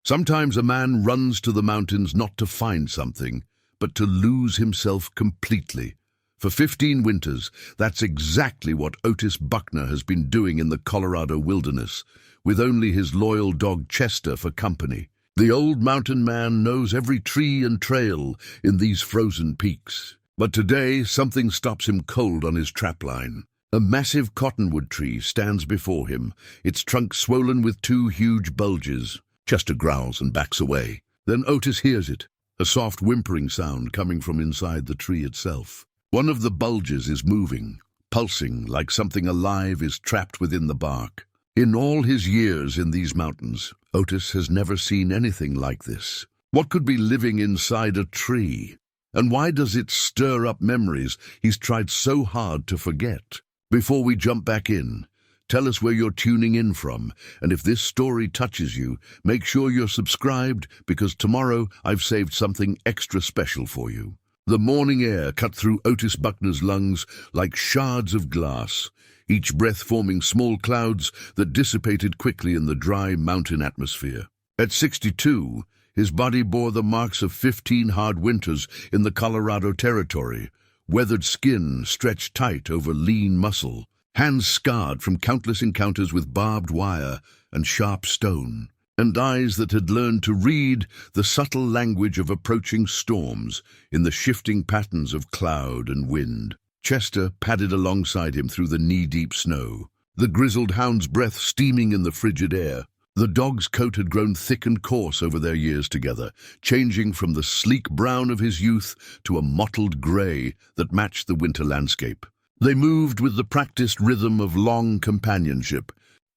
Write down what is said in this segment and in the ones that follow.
Sometimes a man runs to the mountains not to find something, but to lose himself completely. For 15 winters, that's exactly what Otis Buckner has been doing in the Colorado wilderness, with only his loyal dog Chester for company. The old mountain man knows every tree and trail in these frozen peaks. But today, something stops him cold on his trapline. A massive cottonwood tree stands before him, its trunk swollen with 2 huge bulges. Chester growls and backs away. Then Otis hears it, a soft whimpering sound coming from inside the tree itself. One of the bulges is moving, pulsing like something alive is trapped within the bark. In all his years in these mountains, Otis has never seen anything like this. What could be living inside a tree? And why does it stir up memories he's tried so hard to forget? Before we jump back in, tell us where you're tuning in from, and if this story touches you, make sure you're subscribed, because tomorrow I've saved something extra special for you. The morning air cut through Otis Buckner's lungs like shards of glass, each breath forming small clouds that dissipated quickly in the dry mountain atmosphere. At 62, his body bore the marks of 15 hard winters in the Colorado Territory, weathered skin stretched tight over lean muscle, hands scarred from countless encounters with barbed wire and sharp stone, and eyes that had learned to read the subtle language of approaching storms in the shifting patterns of cloud and wind. Chester padded alongside him through the knee-deep snow, the grizzled hound's breath steaming in the frigid air. The dog's coat had grown thick and coarse over their years together, changing from the sleek brown of his youth to a mottled gray that matched the winter landscape. They moved with the practiced rhythm of long companionship,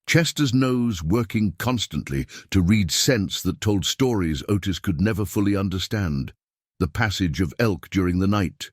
Chester's nose working constantly to read scents that told stories Otis could never fully understand. The passage of elk during the night,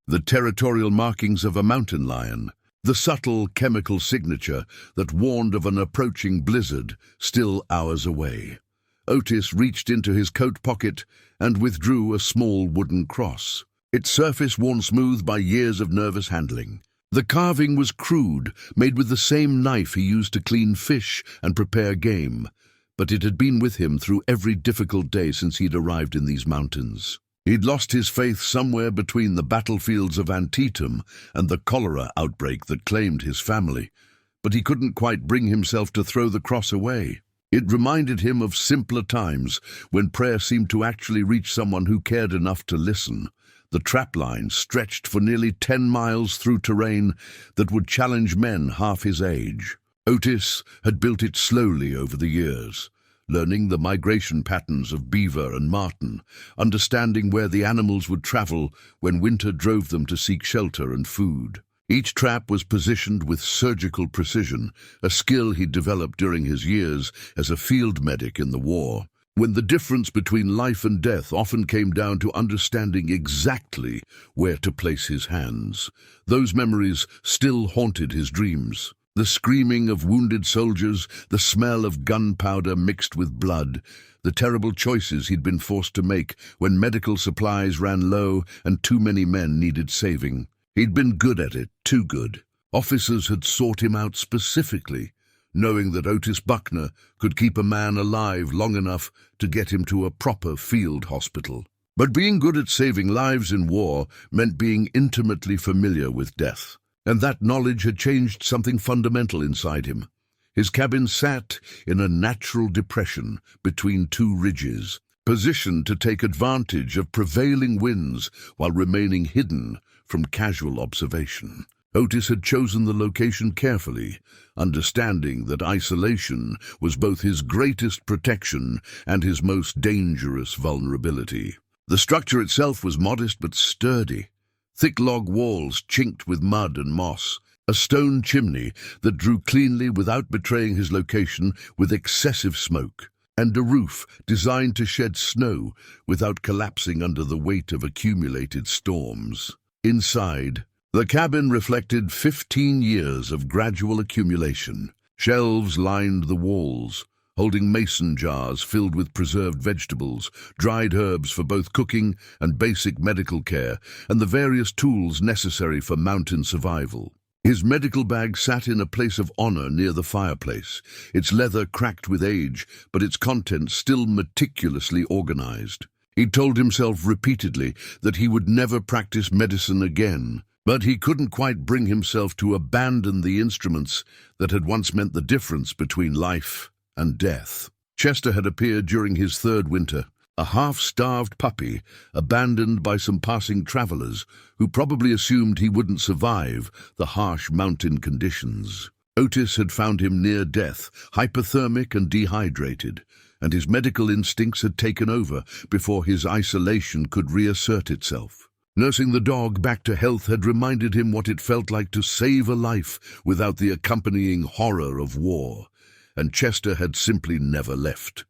the territorial markings of a mountain lion, the subtle chemical signature that warned of an approaching blizzard still hours away. Otis reached into his coat pocket and withdrew a small wooden cross, its surface worn smooth by years of nervous handling. The carving was crude, made with the same knife he used to clean fish and prepare game, but it had been with him through every difficult day since he'd arrived in these mountains. He'd lost his faith somewhere between the battlefields of Antietam and the cholera outbreak that claimed his family, but he couldn't quite bring himself to throw the cross away. It reminded him of simpler times when prayer seemed to actually reach someone who cared enough to listen. The trapline stretched for nearly 10 miles through terrain that would challenge men half his age. Otis had built it slowly over the years, learning the migration patterns of beaver and marten, understanding where the animals would travel when winter drove them to seek shelter and food. Each trap was positioned with surgical precision, a skill he'd developed during his years as a field medic in the war, when the difference between life and death often came down to understanding exactly where to place his hands. Those memories still haunted his dreams. The screaming of wounded soldiers, the smell of gunpowder mixed with blood, the terrible choices he'd been forced to make when medical supplies ran low and too many men needed saving. He'd been good at it, too good. Officers had sought him out specifically, knowing that Otis Buckner could keep a man alive long enough to get him to a proper field hospital. But being good at saving lives in war meant being intimately familiar with death, and that knowledge had changed something fundamental inside him. His cabin sat in a natural depression between 2 ridges, positioned to take advantage of prevailing winds while remaining hidden from casual observation. Otis had chosen the location carefully, understanding that isolation was both his greatest protection and his most dangerous vulnerability. The structure itself was modest but sturdy. Thick log walls chinked with mud and moss, a stone chimney that drew cleanly without betraying his location with excessive smoke, and a roof designed to shed snow without collapsing under the weight of accumulated storms. Inside, the cabin reflected 15 years of gradual accumulation. Shelves lined the walls, holding mason jars filled with preserved vegetables, dried herbs for both cooking and basic medical care, and the various tools necessary for mountain survival. His medical bag sat in a place of honor near the fireplace, its leather cracked with age, but its contents still meticulously organized. He told himself repeatedly that he would never practice medicine again, but he couldn't quite bring himself to abandon the instruments that had once meant the difference between life and death. Chester had appeared during his third winter, a half-starved puppy abandoned by some passing travelers who probably assumed he wouldn't survive the harsh mountain conditions. Otis had found him near death, hypothermic and dehydrated, and his medical instincts had taken over before his isolation could reassert itself. Nursing the dog back to health had reminded him what it felt like to save a life without the accompanying horror of war, and Chester had simply never left.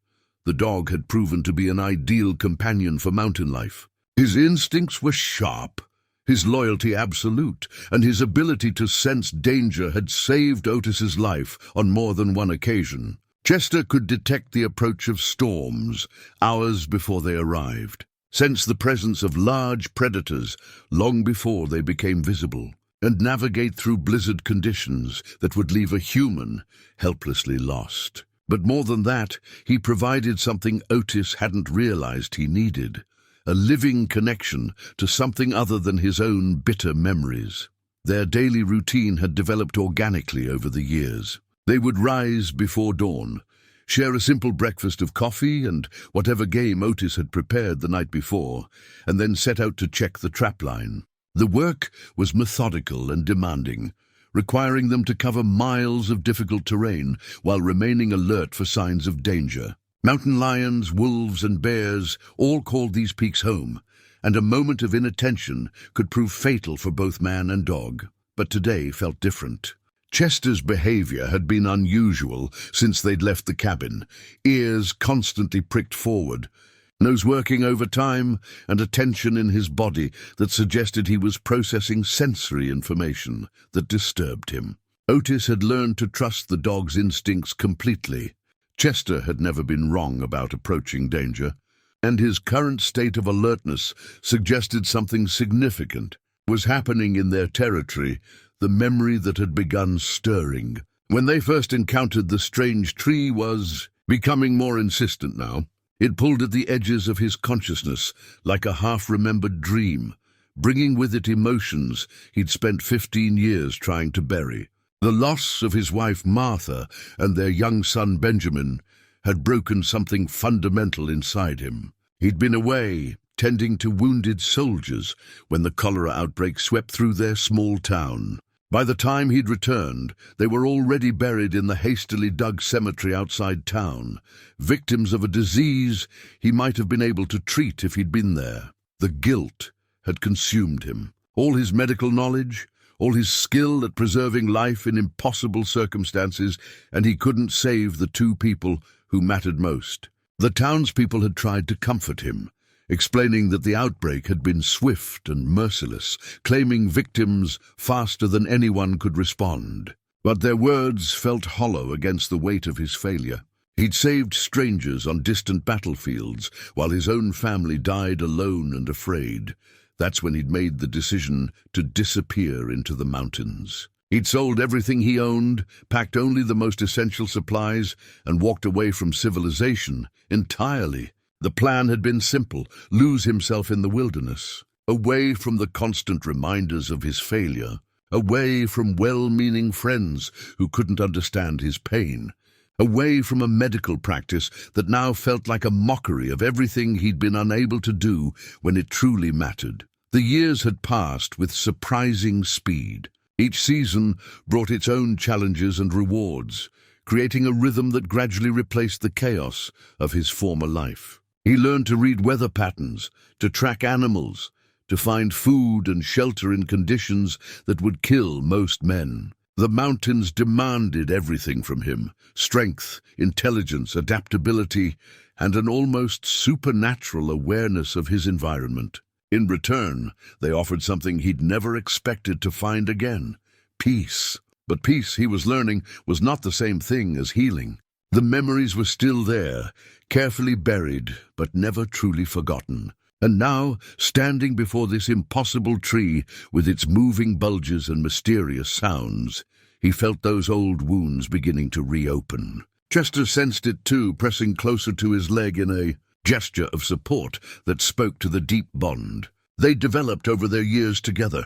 The dog had proven to be an ideal companion for mountain life. His instincts were sharp, his loyalty absolute, and his ability to sense danger had saved Otis's life on more than one occasion. Chester could detect the approach of storms hours before they arrived, sense the presence of large predators long before they became visible, and navigate through blizzard conditions that would leave a human helplessly lost. But more than that, he provided something Otis hadn't realized he needed, a living connection to something other than his own bitter memories. Their daily routine had developed organically over the years. They would rise before dawn, share a simple breakfast of coffee and whatever game Otis had prepared the night before, and then set out to check the trapline. The work was methodical and demanding, requiring them to cover miles of difficult terrain while remaining alert for signs of danger. Mountain lions, wolves, and bears all called these peaks home, and a moment of inattention could prove fatal for both man and dog. But today felt different. Chester's behavior had been unusual since they'd left the cabin, ears constantly pricked forward, nose working overtime, and a tension in his body that suggested he was processing sensory information that disturbed him. Otis had learned to trust the dog's instincts completely. Chester had never been wrong about approaching danger, and his current state of alertness suggested something significant was happening in their territory, the memory that had begun stirring. When they first encountered the strange tree was becoming more insistent now. It pulled at the edges of his consciousness like a half-remembered dream, bringing with it emotions he'd spent 15 years trying to bury. The loss of his wife Martha and their young son Benjamin had broken something fundamental inside him. He'd been away, tending to wounded soldiers, when the cholera outbreak swept through their small town. By the time he'd returned, they were already buried in the hastily dug cemetery outside town, victims of a disease he might have been able to treat if he'd been there. The guilt had consumed him. All his medical knowledge, all his skill at preserving life in impossible circumstances, and he couldn't save the two people who mattered most. The townspeople had tried to comfort him, explaining that the outbreak had been swift and merciless, claiming victims faster than anyone could respond. But their words felt hollow against the weight of his failure. He'd saved strangers on distant battlefields, while his own family died alone and afraid. That's when he'd made the decision to disappear into the mountains. He'd sold everything he owned, packed only the most essential supplies, and walked away from civilization entirely. The plan had been simple: lose himself in the wilderness, away from the constant reminders of his failure, away from well-meaning friends who couldn't understand his pain, away from a medical practice that now felt like a mockery of everything he'd been unable to do when it truly mattered. The years had passed with surprising speed. Each season brought its own challenges and rewards, creating a rhythm that gradually replaced the chaos of his former life. He learned to read weather patterns, to track animals, to find food and shelter in conditions that would kill most men. The mountains demanded everything from him: strength, intelligence, adaptability, and an almost supernatural awareness of his environment. In return, they offered something he'd never expected to find again: peace. But peace, he was learning, was not the same thing as healing. The memories were still there, carefully buried, but never truly forgotten. And now, standing before this impossible tree with its moving bulges and mysterious sounds, he felt those old wounds beginning to reopen. Chester sensed it too, pressing closer to his leg in a gesture of support that spoke to the deep bond they developed over their years together.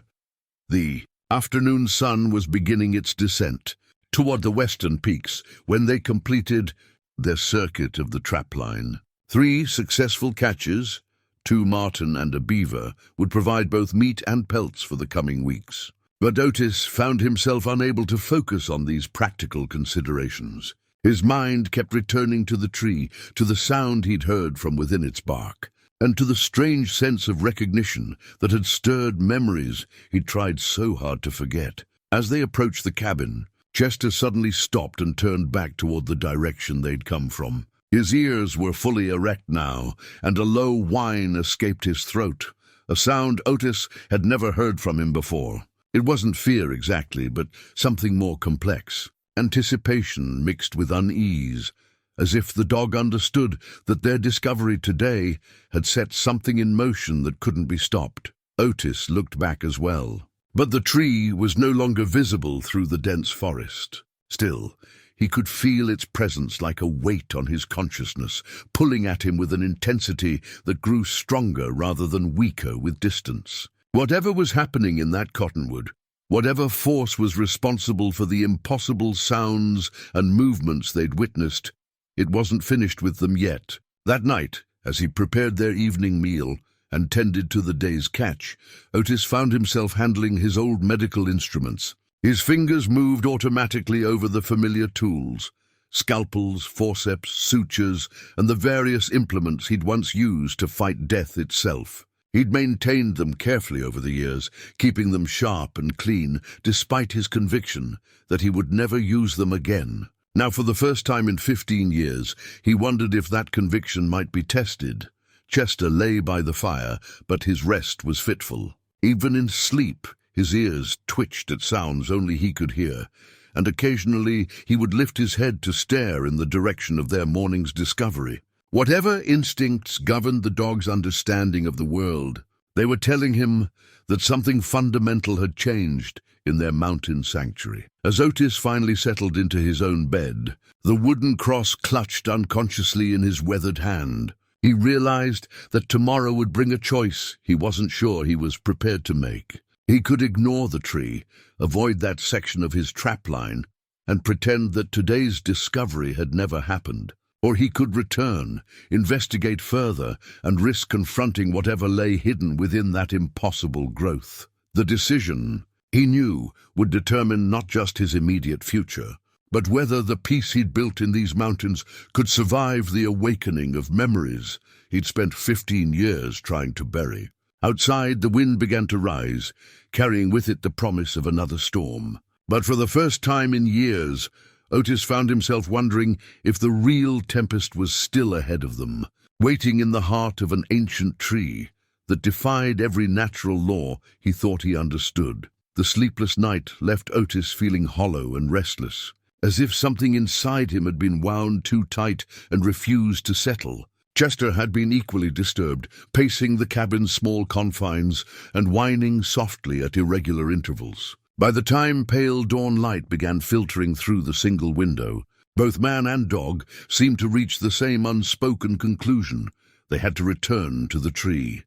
The afternoon sun was beginning its descent toward the western peaks when they completed their circuit of the trapline. 3 successful catches, 2 marten and a beaver, would provide both meat and pelts for the coming weeks. But Otis found himself unable to focus on these practical considerations. His mind kept returning to the tree, to the sound he'd heard from within its bark, and to the strange sense of recognition that had stirred memories he'd tried so hard to forget. As they approached the cabin, Chester suddenly stopped and turned back toward the direction they'd come from. His ears were fully erect now, and a low whine escaped his throat, a sound Otis had never heard from him before. It wasn't fear exactly, but something more complex. Anticipation mixed with unease, as if the dog understood that their discovery today had set something in motion that couldn't be stopped. Otis looked back as well. But the tree was no longer visible through the dense forest. Still, he could feel its presence like a weight on his consciousness, pulling at him with an intensity that grew stronger rather than weaker with distance. Whatever was happening in that cottonwood, whatever force was responsible for the impossible sounds and movements they'd witnessed, it wasn't finished with them yet. That night, as he prepared their evening meal and tended to the day's catch, Otis found himself handling his old medical instruments. His fingers moved automatically over the familiar tools, scalpels, forceps, sutures, and the various implements he'd once used to fight death itself. He'd maintained them carefully over the years, keeping them sharp and clean, despite his conviction that he would never use them again. Now, for the first time in 15 years, he wondered if that conviction might be tested. Chester lay by the fire, but his rest was fitful. Even in sleep, his ears twitched at sounds only he could hear, and occasionally he would lift his head to stare in the direction of their morning's discovery. Whatever instincts governed the dog's understanding of the world, they were telling him that something fundamental had changed in their mountain sanctuary. As Otis finally settled into his own bed, the wooden cross clutched unconsciously in his weathered hand. He realized that tomorrow would bring a choice he wasn't sure he was prepared to make. He could ignore the tree, avoid that section of his trapline, and pretend that today's discovery had never happened. Or he could return, investigate further, and risk confronting whatever lay hidden within that impossible growth. The decision, he knew, would determine not just his immediate future, but whether the peace he'd built in these mountains could survive the awakening of memories he'd spent 15 years trying to bury. Outside, the wind began to rise, carrying with it the promise of another storm. But for the first time in years, Otis found himself wondering if the real tempest was still ahead of them, waiting in the heart of an ancient tree that defied every natural law he thought he understood. The sleepless night left Otis feeling hollow and restless, as if something inside him had been wound too tight and refused to settle. Chester had been equally disturbed, pacing the cabin's small confines and whining softly at irregular intervals. By the time pale dawn light began filtering through the single window, both man and dog seemed to reach the same unspoken conclusion. They had to return to the tree.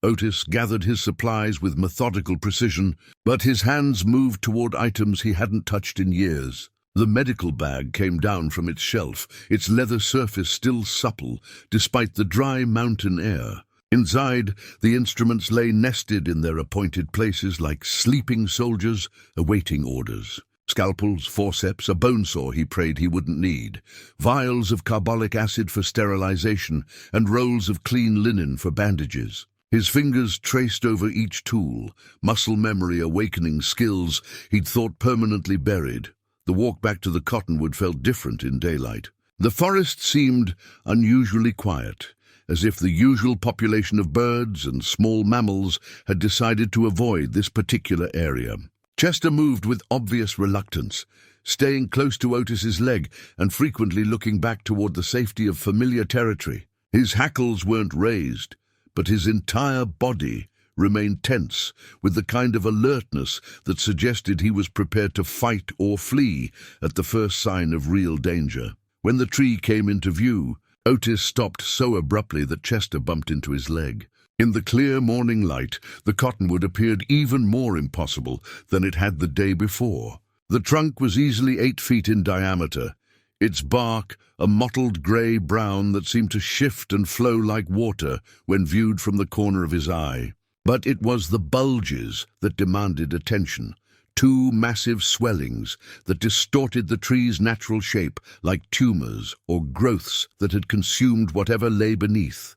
Otis gathered his supplies with methodical precision, but his hands moved toward items he hadn't touched in years. The medical bag came down from its shelf, its leather surface still supple, despite the dry mountain air. Inside, the instruments lay nested in their appointed places like sleeping soldiers awaiting orders. Scalpels, forceps, a bone saw he prayed he wouldn't need, vials of carbolic acid for sterilization, and rolls of clean linen for bandages. His fingers traced over each tool, muscle memory awakening skills he'd thought permanently buried. The walk back to the cottonwood felt different in daylight. The forest seemed unusually quiet, as if the usual population of birds and small mammals had decided to avoid this particular area. Chester moved with obvious reluctance, staying close to Otis's leg and frequently looking back toward the safety of familiar territory. His hackles weren't raised, but his entire body remained tense, with the kind of alertness that suggested he was prepared to fight or flee at the first sign of real danger. When the tree came into view, Otis stopped so abruptly that Chester bumped into his leg. In the clear morning light, the cottonwood appeared even more impossible than it had the day before. The trunk was easily 8 feet in diameter, its bark a mottled grey-brown that seemed to shift and flow like water when viewed from the corner of his eye. But it was the bulges that demanded attention, 2 massive swellings that distorted the tree's natural shape like tumors or growths that had consumed whatever lay beneath.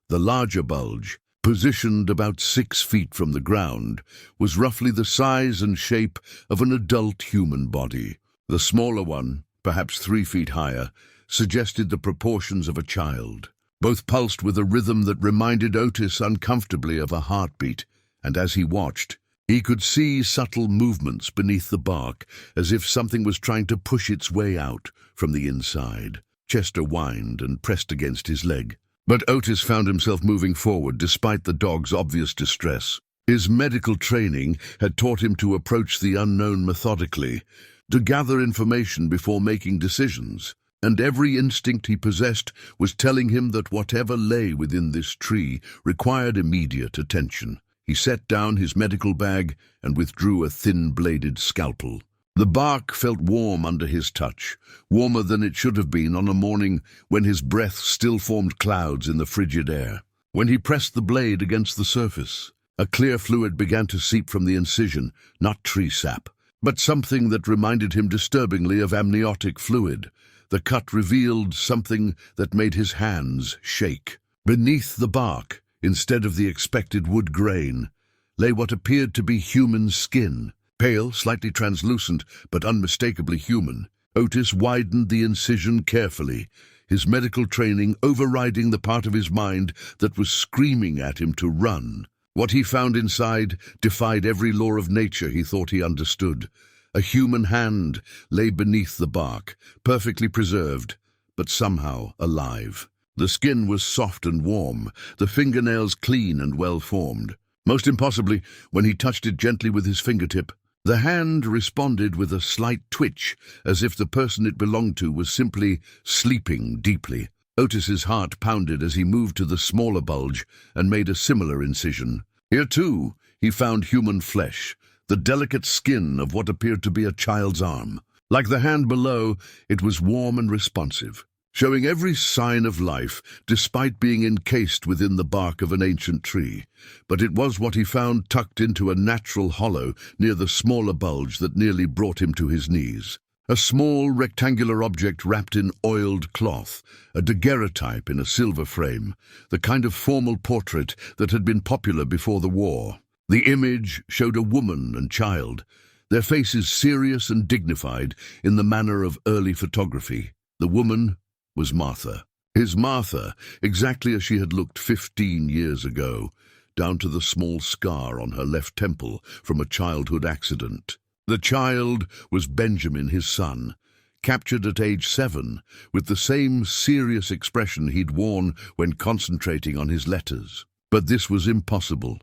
The larger bulge, positioned about 6 feet from the ground, was roughly the size and shape of an adult human body. The smaller one, perhaps 3 feet higher, suggested the proportions of a child. Both pulsed with a rhythm that reminded Otis uncomfortably of a heartbeat, and as he watched, he could see subtle movements beneath the bark, as if something was trying to push its way out from the inside. Chester whined and pressed against his leg. But Otis found himself moving forward despite the dog's obvious distress. His medical training had taught him to approach the unknown methodically, to gather information before making decisions, and every instinct he possessed was telling him that whatever lay within this tree required immediate attention. He set down his medical bag and withdrew a thin-bladed scalpel. The bark felt warm under his touch, warmer than it should have been on a morning when his breath still formed clouds in the frigid air. When he pressed the blade against the surface, a clear fluid began to seep from the incision, not tree sap, but something that reminded him disturbingly of amniotic fluid. The cut revealed something that made his hands shake. Beneath the bark, instead of the expected wood grain, lay what appeared to be human skin. Pale, slightly translucent, but unmistakably human. Otis widened the incision carefully, his medical training overriding the part of his mind that was screaming at him to run. What he found inside defied every law of nature he thought he understood. A human hand lay beneath the bark, perfectly preserved, but somehow alive. The skin was soft and warm, the fingernails clean and well-formed. Most impossibly, when he touched it gently with his fingertip, the hand responded with a slight twitch, as if the person it belonged to was simply sleeping deeply. Otis's heart pounded as he moved to the smaller bulge and made a similar incision. Here, too, he found human flesh, the delicate skin of what appeared to be a child's arm. Like the hand below, it was warm and responsive, showing every sign of life despite being encased within the bark of an ancient tree. But it was what he found tucked into a natural hollow near the smaller bulge that nearly brought him to his knees. A small rectangular object wrapped in oiled cloth, a daguerreotype in a silver frame, the kind of formal portrait that had been popular before the war. The image showed a woman and child, their faces serious and dignified in the manner of early photography. The woman was Martha. His Martha, exactly as she had looked 15 years ago, down to the small scar on her left temple from a childhood accident. The child was Benjamin, his son, captured at age 7, with the same serious expression he'd worn when concentrating on his letters. But this was impossible.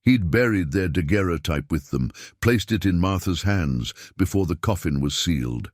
He'd buried their daguerreotype with them, placed it in Martha's hands before the coffin was sealed.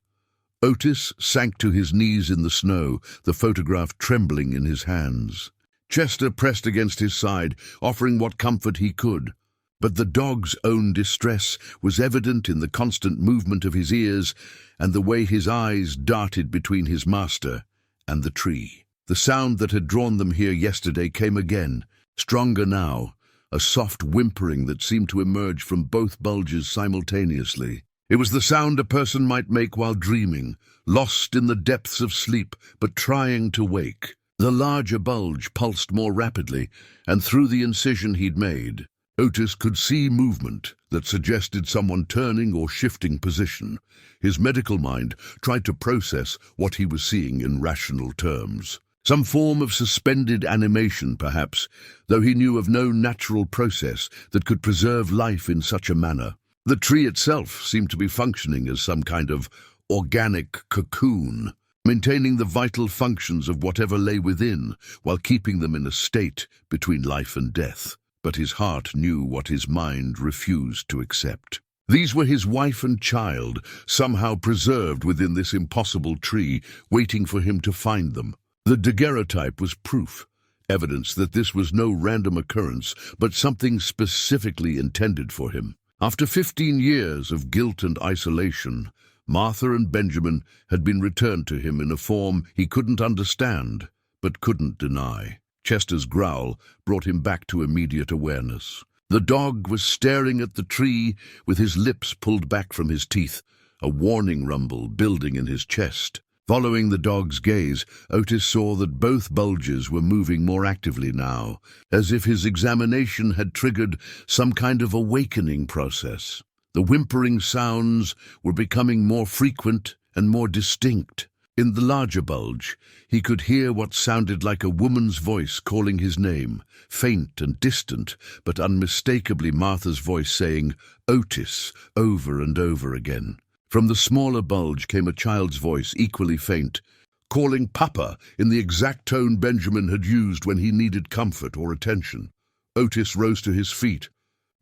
Otis sank to his knees in the snow, the photograph trembling in his hands. Chester pressed against his side, offering what comfort he could. But the dog's own distress was evident in the constant movement of his ears and the way his eyes darted between his master and the tree. The sound that had drawn them here yesterday came again, stronger now, a soft whimpering that seemed to emerge from both bulges simultaneously. It was the sound a person might make while dreaming, lost in the depths of sleep, but trying to wake. The larger bulge pulsed more rapidly, and through the incision he'd made, Otis could see movement that suggested someone turning or shifting position. His medical mind tried to process what he was seeing in rational terms. Some form of suspended animation, perhaps, though he knew of no natural process that could preserve life in such a manner. The tree itself seemed to be functioning as some kind of organic cocoon. maintaining the vital functions of whatever lay within, while keeping them in a state between life and death. But his heart knew what his mind refused to accept. These were his wife and child, somehow preserved within this impossible tree, waiting for him to find them. The daguerreotype was proof, evidence that this was no random occurrence, but something specifically intended for him. After 15 years of guilt and isolation, Martha and Benjamin had been returned to him in a form he couldn't understand, but couldn't deny. Chester's growl brought him back to immediate awareness. The dog was staring at the tree with his lips pulled back from his teeth, a warning rumble building in his chest. Following the dog's gaze, Otis saw that both bulges were moving more actively now, as if his examination had triggered some kind of awakening process. The whimpering sounds were becoming more frequent and more distinct. In the larger bulge, he could hear what sounded like a woman's voice calling his name, faint and distant, but unmistakably Martha's voice saying, "Otis," over and over again. From the smaller bulge came a child's voice, equally faint, calling Papa in the exact tone Benjamin had used when he needed comfort or attention. Otis rose to his feet.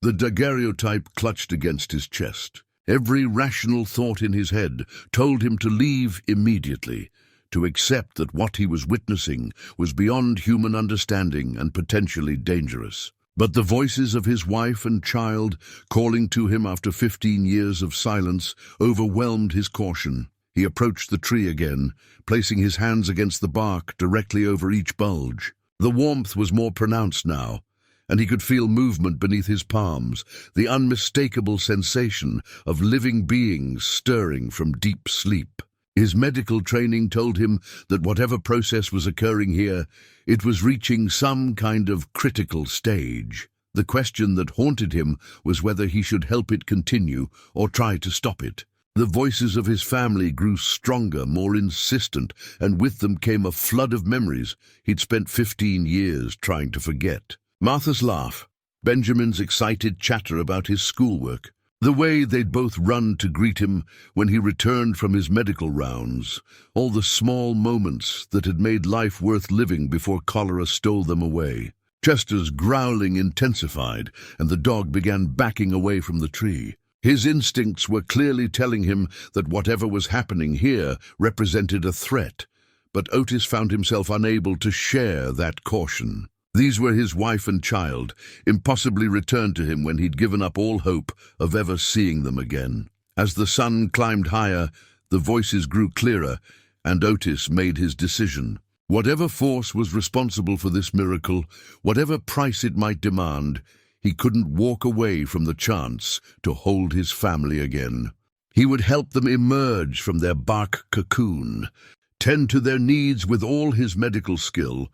The daguerreotype clutched against his chest. Every rational thought in his head told him to leave immediately, to accept that what he was witnessing was beyond human understanding and potentially dangerous. But the voices of his wife and child, calling to him after 15 years of silence, overwhelmed his caution. He approached the tree again, placing his hands against the bark directly over each bulge. The warmth was more pronounced now, and he could feel movement beneath his palms, the unmistakable sensation of living beings stirring from deep sleep. His medical training told him that whatever process was occurring here, it was reaching some kind of critical stage. The question that haunted him was whether he should help it continue or try to stop it. The voices of his family grew stronger, more insistent, and with them came a flood of memories he'd spent 15 years trying to forget. Martha's laugh, Benjamin's excited chatter about his schoolwork, the way they'd both run to greet him when he returned from his medical rounds, all the small moments that had made life worth living before cholera stole them away. Chester's growling intensified, and the dog began backing away from the tree. His instincts were clearly telling him that whatever was happening here represented a threat, but Otis found himself unable to share that caution. These were his wife and child, impossibly returned to him when he'd given up all hope of ever seeing them again. As the sun climbed higher, the voices grew clearer, and Otis made his decision. Whatever force was responsible for this miracle, whatever price it might demand, he couldn't walk away from the chance to hold his family again. He would help them emerge from their bark cocoon, tend to their needs with all his medical skill,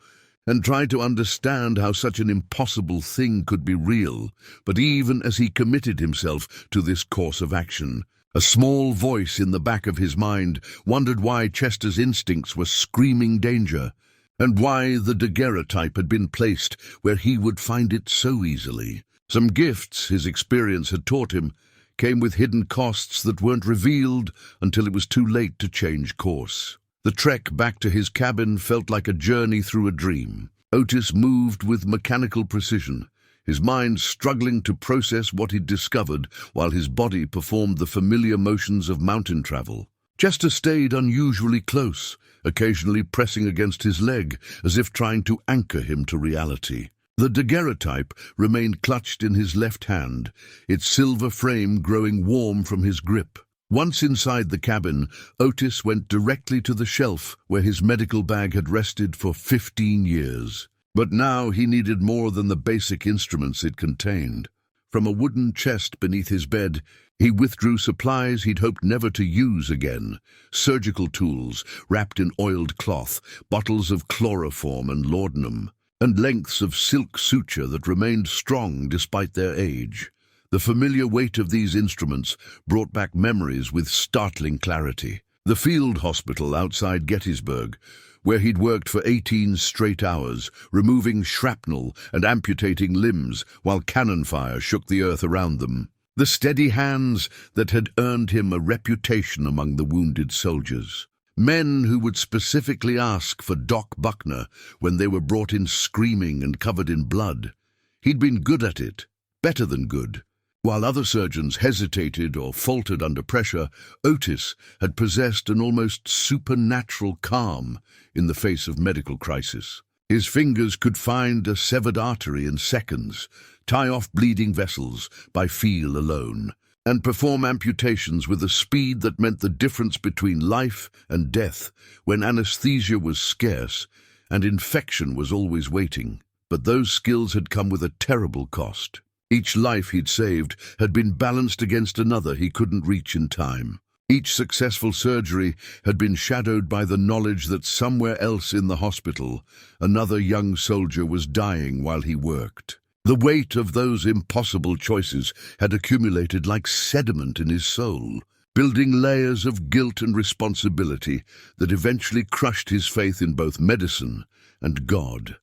and tried to understand how such an impossible thing could be real. But even as he committed himself to this course of action, a small voice in the back of his mind wondered why Chester's instincts were screaming danger, and why the daguerreotype had been placed where he would find it so easily. Some gifts his experience had taught him came with hidden costs that weren't revealed until it was too late to change course. The trek back to his cabin felt like a journey through a dream. Otis moved with mechanical precision, his mind struggling to process what he'd discovered while his body performed the familiar motions of mountain travel. Chester stayed unusually close, occasionally pressing against his leg as if trying to anchor him to reality. The daguerreotype remained clutched in his left hand, its silver frame growing warm from his grip. Once inside the cabin, Otis went directly to the shelf where his medical bag had rested for 15 years. But now he needed more than the basic instruments it contained. From a wooden chest beneath his bed, he withdrew supplies he'd hoped never to use again: surgical tools wrapped in oiled cloth, bottles of chloroform and laudanum, and lengths of silk suture that remained strong despite their age. The familiar weight of these instruments brought back memories with startling clarity. The field hospital outside Gettysburg, where he'd worked for 18 straight hours, removing shrapnel and amputating limbs while cannon fire shook the earth around them. The steady hands that had earned him a reputation among the wounded soldiers. Men who would specifically ask for Doc Buckner when they were brought in screaming and covered in blood. He'd been good at it, better than good. While other surgeons hesitated or faltered under pressure, Otis had possessed an almost supernatural calm in the face of medical crisis. His fingers could find a severed artery in seconds, tie off bleeding vessels by feel alone, and perform amputations with a speed that meant the difference between life and death when anesthesia was scarce and infection was always waiting. But those skills had come with a terrible cost. Each life he'd saved had been balanced against another he couldn't reach in time. Each successful surgery had been shadowed by the knowledge that somewhere else in the hospital, another young soldier was dying while he worked. The weight of those impossible choices had accumulated like sediment in his soul, building layers of guilt and responsibility that eventually crushed his faith in both medicine and God.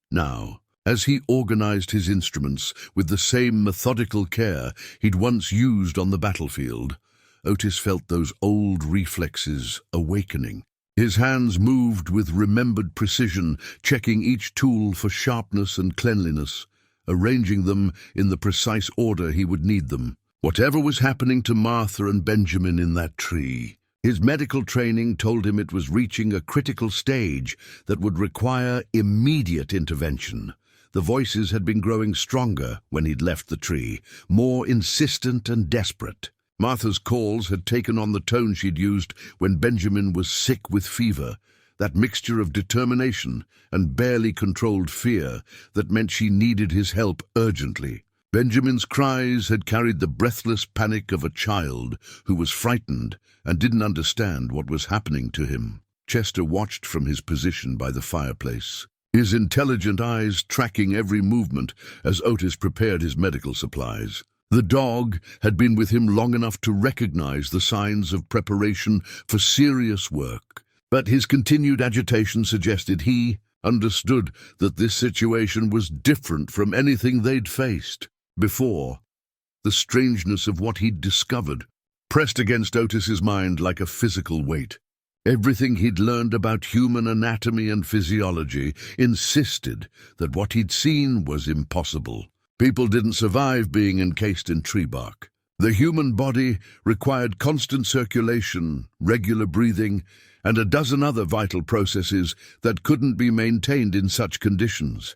Now, as he organized his instruments with the same methodical care he'd once used on the battlefield, Otis felt those old reflexes awakening. His hands moved with remembered precision, checking each tool for sharpness and cleanliness, arranging them in the precise order he would need them. Whatever was happening to Martha and Benjamin in that tree, his medical training told him it was reaching a critical stage that would require immediate intervention. The voices had been growing stronger when he'd left the tree, more insistent and desperate. Martha's calls had taken on the tone she'd used when Benjamin was sick with fever, that mixture of determination and barely controlled fear that meant she needed his help urgently. Benjamin's cries had carried the breathless panic of a child who was frightened and didn't understand what was happening to him. Chester watched from his position by the fireplace, his intelligent eyes tracking every movement as Otis prepared his medical supplies. The dog had been with him long enough to recognize the signs of preparation for serious work, but his continued agitation suggested he understood that this situation was different from anything they'd faced before. The strangeness of what he'd discovered pressed against Otis's mind like a physical weight. Everything he'd learned about human anatomy and physiology insisted that what he'd seen was impossible. People didn't survive being encased in tree bark. The human body required constant circulation, regular breathing, and a dozen other vital processes that couldn't be maintained in such conditions.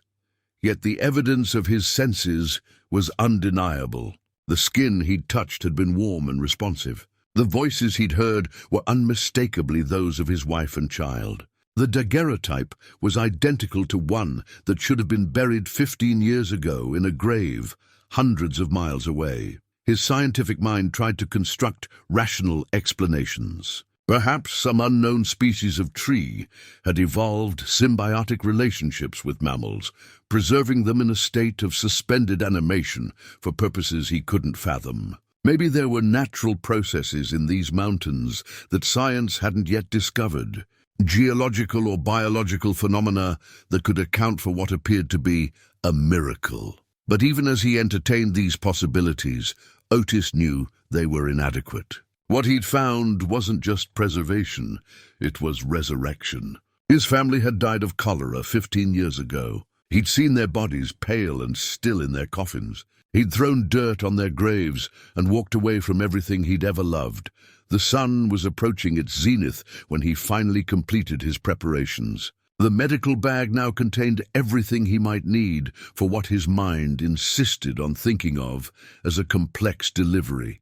Yet the evidence of his senses was undeniable. The skin he'd touched had been warm and responsive. The voices he'd heard were unmistakably those of his wife and child. The daguerreotype was identical to one that should have been buried 15 years ago in a grave hundreds of miles away. His scientific mind tried to construct rational explanations. Perhaps some unknown species of tree had evolved symbiotic relationships with mammals, preserving them in a state of suspended animation for purposes he couldn't fathom. Maybe there were natural processes in these mountains that science hadn't yet discovered, geological or biological phenomena that could account for what appeared to be a miracle. But even as he entertained these possibilities, Otis knew they were inadequate. What he'd found wasn't just preservation, it was resurrection. His family had died of cholera 15 years ago. He'd seen their bodies pale and still in their coffins. He'd thrown dirt on their graves and walked away from everything he'd ever loved. The sun was approaching its zenith when he finally completed his preparations. The medical bag now contained everything he might need for what his mind insisted on thinking of as a complex delivery.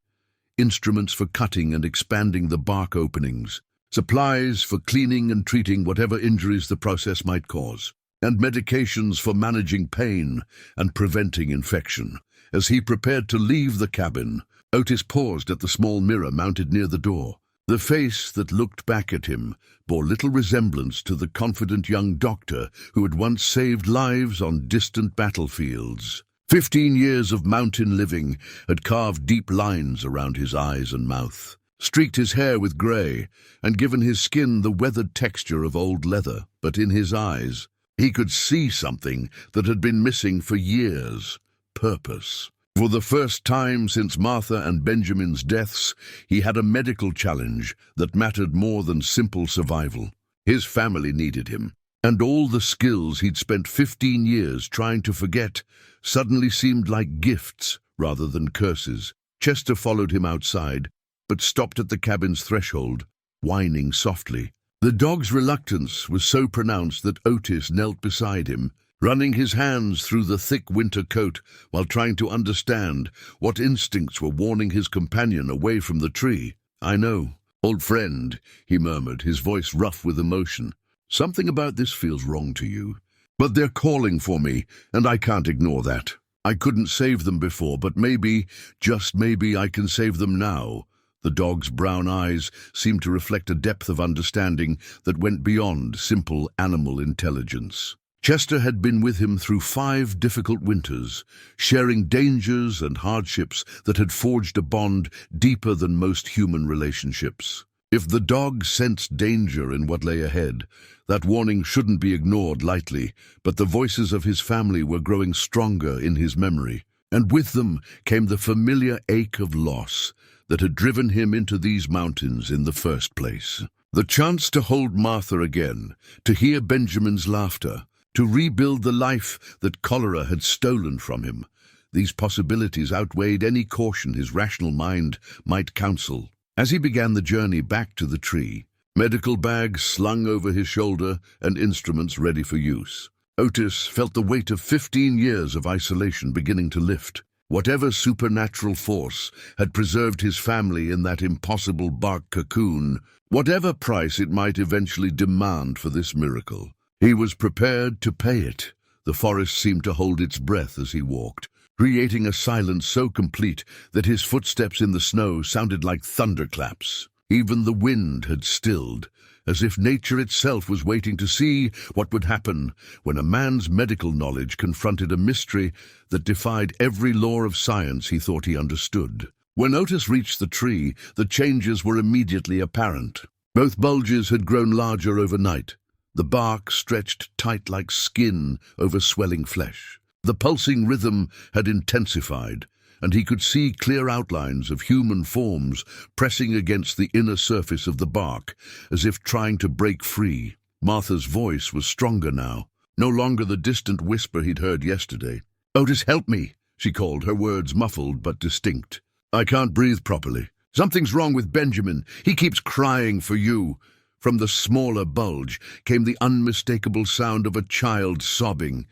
Instruments for cutting and expanding the bark openings, supplies for cleaning and treating whatever injuries the process might cause, and medications for managing pain and preventing infection. As he prepared to leave the cabin, Otis paused at the small mirror mounted near the door. The face that looked back at him bore little resemblance to the confident young doctor who had once saved lives on distant battlefields. 15 years of mountain living had carved deep lines around his eyes and mouth, streaked his hair with gray, and given his skin the weathered texture of old leather. But in his eyes, he could see something that had been missing for years: purpose. For the first time since Martha and Benjamin's deaths, he had a medical challenge that mattered more than simple survival. His family needed him, and all the skills he'd spent 15 years trying to forget suddenly seemed like gifts rather than curses. Chester followed him outside, but stopped at the cabin's threshold, whining softly. The dog's reluctance was so pronounced that Otis knelt beside him, running his hands through the thick winter coat while trying to understand what instincts were warning his companion away from the tree. "I know, old friend," he murmured, his voice rough with emotion. "Something about this feels wrong to you. But they're calling for me, and I can't ignore that. I couldn't save them before, but maybe, just maybe, I can save them now." The dog's brown eyes seemed to reflect a depth of understanding that went beyond simple animal intelligence. Chester had been with him through 5 difficult winters, sharing dangers and hardships that had forged a bond deeper than most human relationships. If the dog sensed danger in what lay ahead, that warning shouldn't be ignored lightly, but the voices of his family were growing stronger in his memory, and with them came the familiar ache of loss that had driven him into these mountains in the first place. The chance to hold Martha again, to hear Benjamin's laughter, to rebuild the life that cholera had stolen from him. These possibilities outweighed any caution his rational mind might counsel. As he began the journey back to the tree, medical bags slung over his shoulder and instruments ready for use, Otis felt the weight of 15 years of isolation beginning to lift. Whatever supernatural force had preserved his family in that impossible bark cocoon, whatever price it might eventually demand for this miracle, he was prepared to pay it. The forest seemed to hold its breath as he walked, creating a silence so complete that his footsteps in the snow sounded like thunderclaps. Even the wind had stilled, as if nature itself was waiting to see what would happen when a man's medical knowledge confronted a mystery that defied every law of science he thought he understood. When Otis reached the tree, the changes were immediately apparent. Both bulges had grown larger overnight. The bark stretched tight like skin over swelling flesh. The pulsing rhythm had intensified, and he could see clear outlines of human forms pressing against the inner surface of the bark, as if trying to break free. Martha's voice was stronger now, no longer the distant whisper he'd heard yesterday. "Otis, help me," she called, her words muffled but distinct. "I can't breathe properly. Something's wrong with Benjamin. He keeps crying for you." From the smaller bulge came the unmistakable sound of a child sobbing,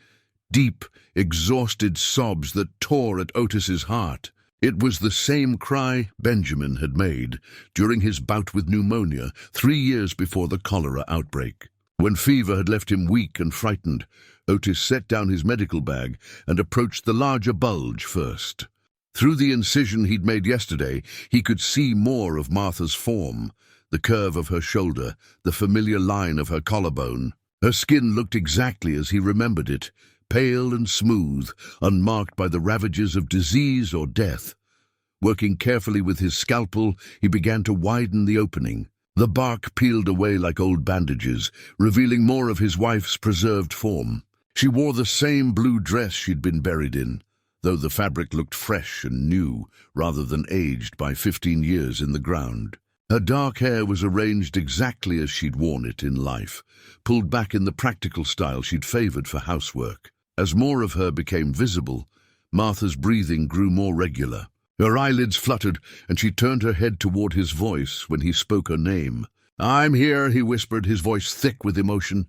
deep, exhausted sobs that tore at Otis's heart. It was the same cry Benjamin had made during his bout with pneumonia 3 years before the cholera outbreak. When fever had left him weak and frightened, Otis set down his medical bag and approached the larger bulge first. Through the incision he'd made yesterday, he could see more of Martha's form, the curve of her shoulder, the familiar line of her collarbone. Her skin looked exactly as he remembered it, pale and smooth, unmarked by the ravages of disease or death. Working carefully with his scalpel, he began to widen the opening. The bark peeled away like old bandages, revealing more of his wife's preserved form. She wore the same blue dress she'd been buried in, though the fabric looked fresh and new, rather than aged by 15 years in the ground. Her dark hair was arranged exactly as she'd worn it in life, pulled back in the practical style she'd favored for housework. As more of her became visible, Martha's breathing grew more regular. Her eyelids fluttered, and she turned her head toward his voice when he spoke her name. "I'm here," he whispered, his voice thick with emotion.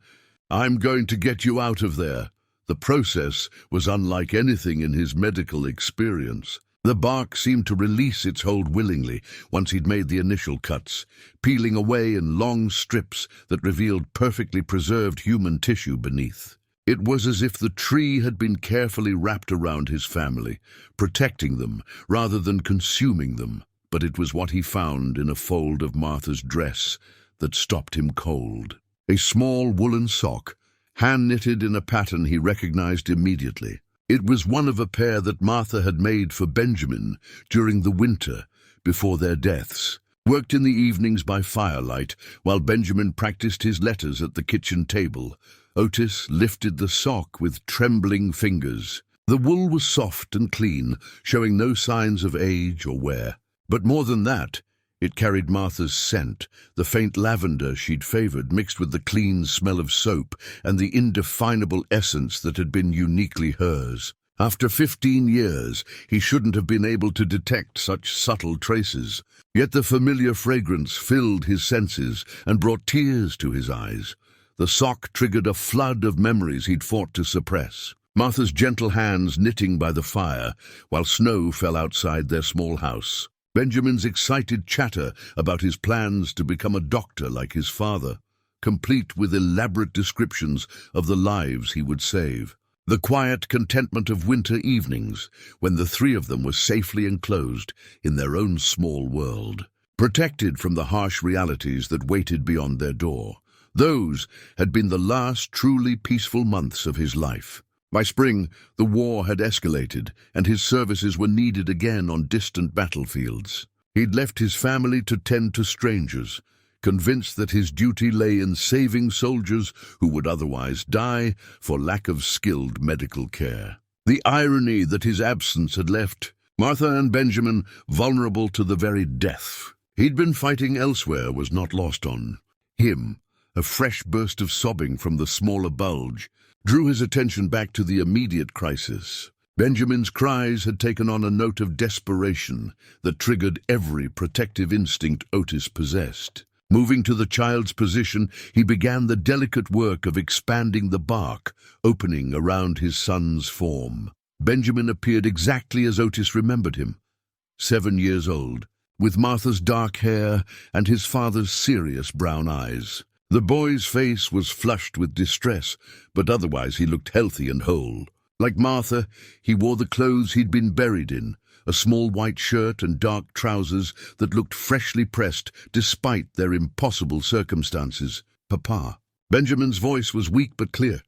"I'm going to get you out of there." The process was unlike anything in his medical experience. The bark seemed to release its hold willingly once he'd made the initial cuts, peeling away in long strips that revealed perfectly preserved human tissue beneath. It was as if the tree had been carefully wrapped around his family, protecting them rather than consuming them. But it was what he found in a fold of Martha's dress that stopped him cold. A small woolen sock, hand-knitted in a pattern he recognized immediately. It was one of a pair that Martha had made for Benjamin during the winter before their deaths. Worked in the evenings by firelight, while Benjamin practiced his letters at the kitchen table, Otis lifted the sock with trembling fingers. The wool was soft and clean, showing no signs of age or wear. But more than that, it carried Martha's scent, the faint lavender she'd favored mixed with the clean smell of soap and the indefinable essence that had been uniquely hers. After 15 years, he shouldn't have been able to detect such subtle traces. Yet the familiar fragrance filled his senses and brought tears to his eyes. The sock triggered a flood of memories he'd fought to suppress. Martha's gentle hands knitting by the fire, while snow fell outside their small house. Benjamin's excited chatter about his plans to become a doctor like his father, complete with elaborate descriptions of the lives he would save. The quiet contentment of winter evenings, when the three of them were safely enclosed in their own small world, protected from the harsh realities that waited beyond their door. Those had been the last truly peaceful months of his life. By spring, the war had escalated, and his services were needed again on distant battlefields. He'd left his family to tend to strangers, convinced that his duty lay in saving soldiers who would otherwise die for lack of skilled medical care. The irony that his absence had left Martha and Benjamin vulnerable to the very death he'd been fighting elsewhere was not lost on him. A fresh burst of sobbing from the smaller bulge drew his attention back to the immediate crisis. Benjamin's cries had taken on a note of desperation that triggered every protective instinct Otis possessed. Moving to the child's position, he began the delicate work of expanding the bark, opening around his son's form. Benjamin appeared exactly as Otis remembered him, 7 years old, with Martha's dark hair and his father's serious brown eyes. The boy's face was flushed with distress, but otherwise he looked healthy and whole. Like Martha, he wore the clothes he'd been buried in, a small white shirt and dark trousers that looked freshly pressed despite their impossible circumstances. "Papa." Benjamin's voice was weak but clear.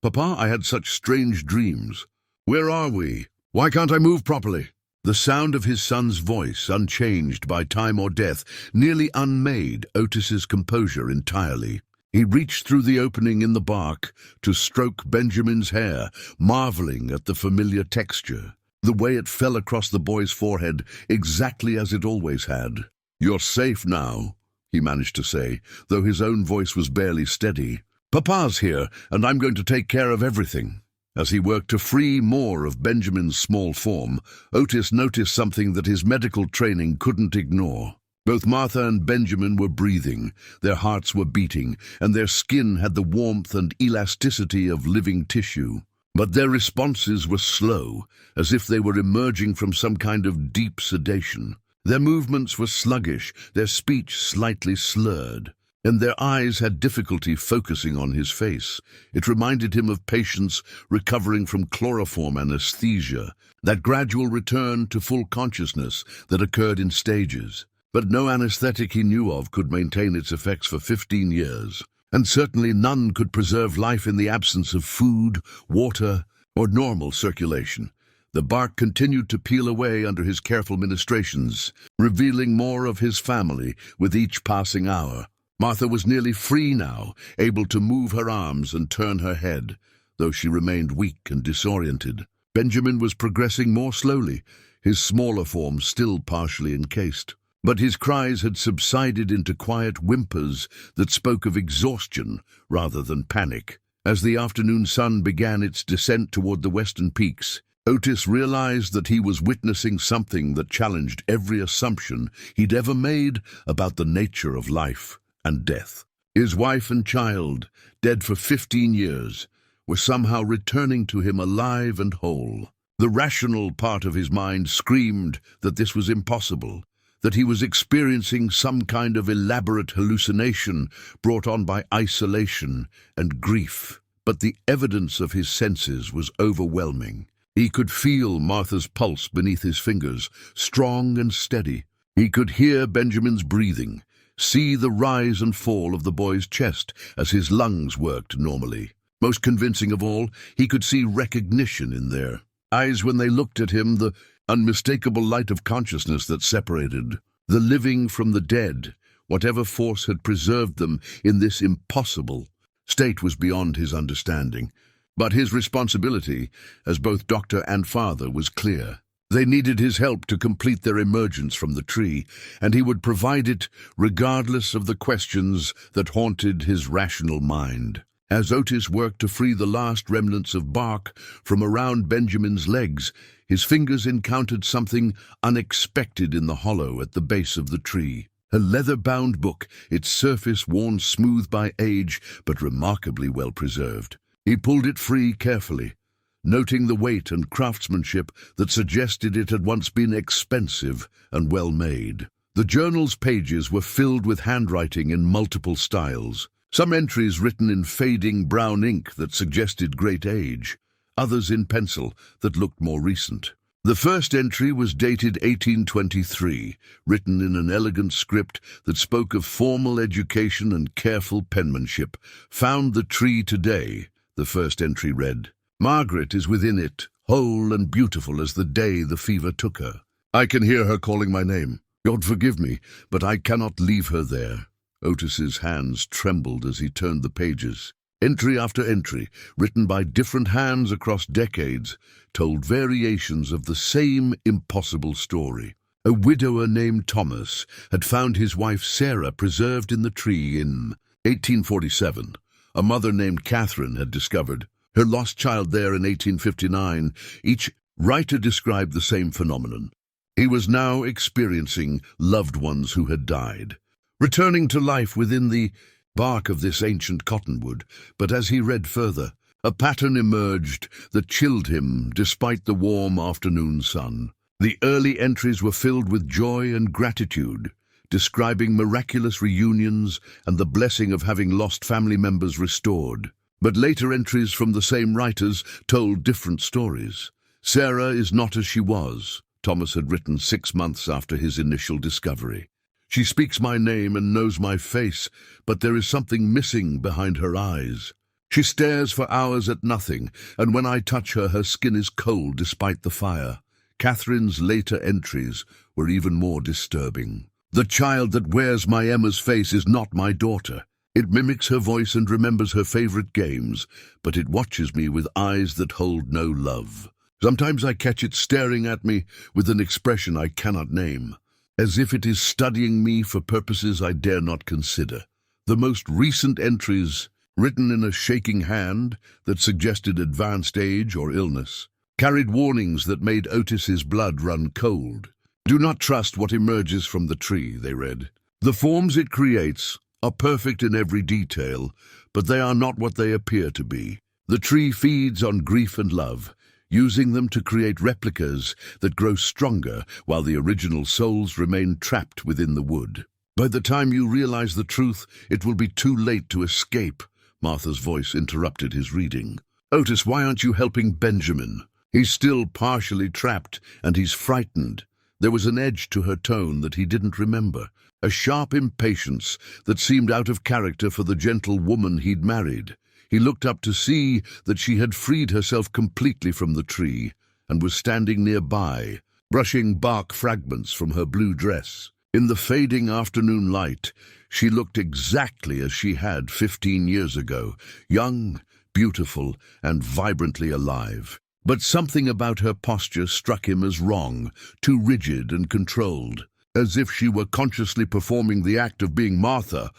"Papa, I had such strange dreams. Where are we? Why can't I move properly?" The sound of his son's voice, unchanged by time or death, nearly unmade Otis's composure entirely. He reached through the opening in the bark to stroke Benjamin's hair, marveling at the familiar texture, the way it fell across the boy's forehead, exactly as it always had. "You're safe now," he managed to say, though his own voice was barely steady. "Papa's here, and I'm going to take care of everything." As he worked to free more of Benjamin's small form, Otis noticed something that his medical training couldn't ignore. Both Martha and Benjamin were breathing, their hearts were beating, and their skin had the warmth and elasticity of living tissue. But their responses were slow, as if they were emerging from some kind of deep sedation. Their movements were sluggish, their speech slightly slurred, and their eyes had difficulty focusing on his face. It reminded him of patients recovering from chloroform anesthesia, that gradual return to full consciousness that occurred in stages. But no anesthetic he knew of could maintain its effects for 15 years, and certainly none could preserve life in the absence of food, water, or normal circulation. The bark continued to peel away under his careful ministrations, revealing more of his family with each passing hour. Martha was nearly free now, able to move her arms and turn her head, though she remained weak and disoriented. Benjamin was progressing more slowly, his smaller form still partially encased. But his cries had subsided into quiet whimpers that spoke of exhaustion rather than panic. As the afternoon sun began its descent toward the western peaks, Otis realized that he was witnessing something that challenged every assumption he'd ever made about the nature of life and death. His wife and child, dead for 15 years, were somehow returning to him alive and whole. The rational part of his mind screamed that this was impossible, that he was experiencing some kind of elaborate hallucination brought on by isolation and grief. But the evidence of his senses was overwhelming. He could feel Martha's pulse beneath his fingers, strong and steady. He could hear Benjamin's breathing, see the rise and fall of the boy's chest as his lungs worked normally. Most convincing of all, he could see recognition in their eyes when they looked at him, the unmistakable light of consciousness that separated the living from the dead. Whatever force had preserved them in this impossible state was beyond his understanding. But his responsibility, as both doctor and father, was clear. They needed his help to complete their emergence from the tree, and he would provide it regardless of the questions that haunted his rational mind. As Otis worked to free the last remnants of bark from around Benjamin's legs, his fingers encountered something unexpected in the hollow at the base of the tree. A leather-bound book, its surface worn smooth by age, but remarkably well preserved. He pulled it free carefully, noting the weight and craftsmanship that suggested it had once been expensive and well made. The journal's pages were filled with handwriting in multiple styles, some entries written in fading brown ink that suggested great age, others in pencil that looked more recent. The first entry was dated 1823, written in an elegant script that spoke of formal education and careful penmanship. "Found the tree today," the first entry read. "Margaret is within it, whole and beautiful as the day the fever took her. I can hear her calling my name. God forgive me, but I cannot leave her there." Otis's hands trembled as he turned the pages. Entry after entry, written by different hands across decades, told variations of the same impossible story. A widower named Thomas had found his wife Sarah preserved in the tree in 1847. A mother named Catherine had discovered her lost child there in 1859. Each writer described the same phenomenon. He was now experiencing loved ones who had died, returning to life within the bark of this ancient cottonwood. But as he read further, a pattern emerged that chilled him despite the warm afternoon sun. The early entries were filled with joy and gratitude, describing miraculous reunions and the blessing of having lost family members restored. But later entries from the same writers told different stories. "Sarah is not as she was," Thomas had written 6 months after his initial discovery. "She speaks my name and knows my face, but there is something missing behind her eyes. She stares for hours at nothing, and when I touch her, her skin is cold despite the fire." Catherine's later entries were even more disturbing. "The child that wears my Emma's face is not my daughter. It mimics her voice and remembers her favorite games, but it watches me with eyes that hold no love. Sometimes I catch it staring at me with an expression I cannot name, as if it is studying me for purposes I dare not consider." The most recent entries, written in a shaking hand that suggested advanced age or illness, carried warnings that made Otis's blood run cold. "Do not trust what emerges from the tree," they read. "The forms it creates are perfect in every detail, but they are not what they appear to be. The tree feeds on grief and love, using them to create replicas that grow stronger while the original souls remain trapped within the wood. By the time you realize the truth, it will be too late to escape." Martha's voice interrupted his reading. "Otis, why aren't you helping Benjamin? He's still partially trapped, and he's frightened." There was an edge to her tone that he didn't remember, a sharp impatience that seemed out of character for the gentle woman he'd married. He looked up to see that she had freed herself completely from the tree and was standing nearby, brushing bark fragments from her blue dress. In the fading afternoon light, she looked exactly as she had 15 years ago, young, beautiful, and vibrantly alive. But something about her posture struck him as wrong, too rigid and controlled, as if she were consciously performing the act of being Martha,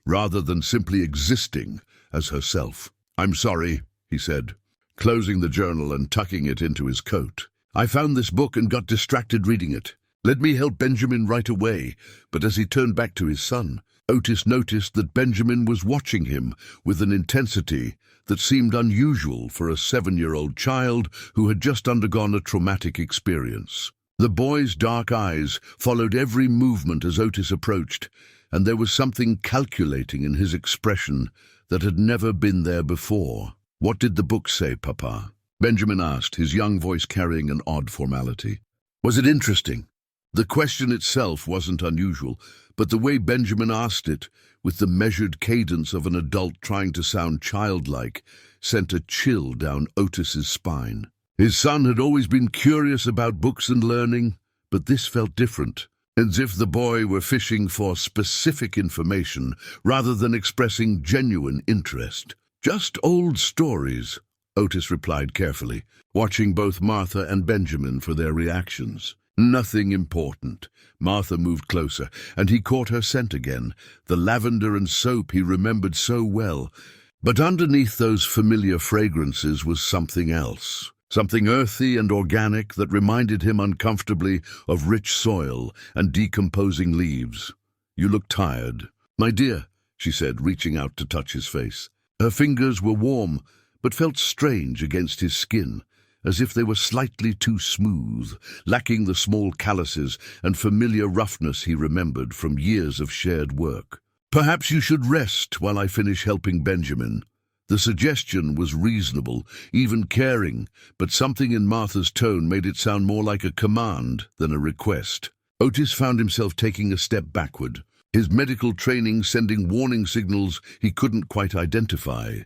rather than simply existing as herself. "I'm sorry," he said, closing the journal and tucking it into his coat. "I found this book and got distracted reading it. Let me help Benjamin right away." But as he turned back to his son, Otis noticed that Benjamin was watching him with an intensity that seemed unusual for a 7-year-old child who had just undergone a traumatic experience. The boy's dark eyes followed every movement as Otis approached, and there was something calculating in his expression that had never been there before. "What did the book say, Papa?" Benjamin asked, his young voice carrying an odd formality. "Was it interesting?" The question itself wasn't unusual, but the way Benjamin asked it, with the measured cadence of an adult trying to sound childlike, sent a chill down Otis's spine. His son had always been curious about books and learning, but this felt different, as if the boy were fishing for specific information rather than expressing genuine interest. "Just old stories," Otis replied carefully, watching both Martha and Benjamin for their reactions. Nothing important. Martha moved closer, and he caught her scent again, the lavender and soap he remembered so well. But underneath those familiar fragrances was something else. Something earthy and organic that reminded him uncomfortably of rich soil and decomposing leaves. "You look tired." "My dear," she said, reaching out to touch his face. Her fingers were warm, but felt strange against his skin, as if they were slightly too smooth, lacking the small calluses and familiar roughness he remembered from years of shared work. "Perhaps you should rest while I finish helping Benjamin." The suggestion was reasonable, even caring, but something in Martha's tone made it sound more like a command than a request. Otis found himself taking a step backward, his medical training sending warning signals he couldn't quite identify.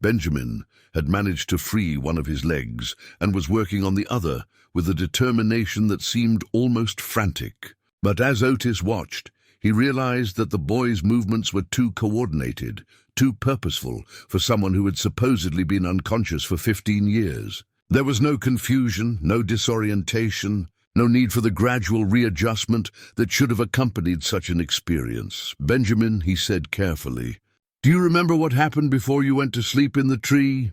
Benjamin had managed to free one of his legs and was working on the other with a determination that seemed almost frantic. But as Otis watched, he realized that the boy's movements were too coordinated, too purposeful for someone who had supposedly been unconscious for 15 years. There was no confusion, no disorientation, no need for the gradual readjustment that should have accompanied such an experience. "Benjamin," he said carefully, "do you remember what happened before you went to sleep in the tree?"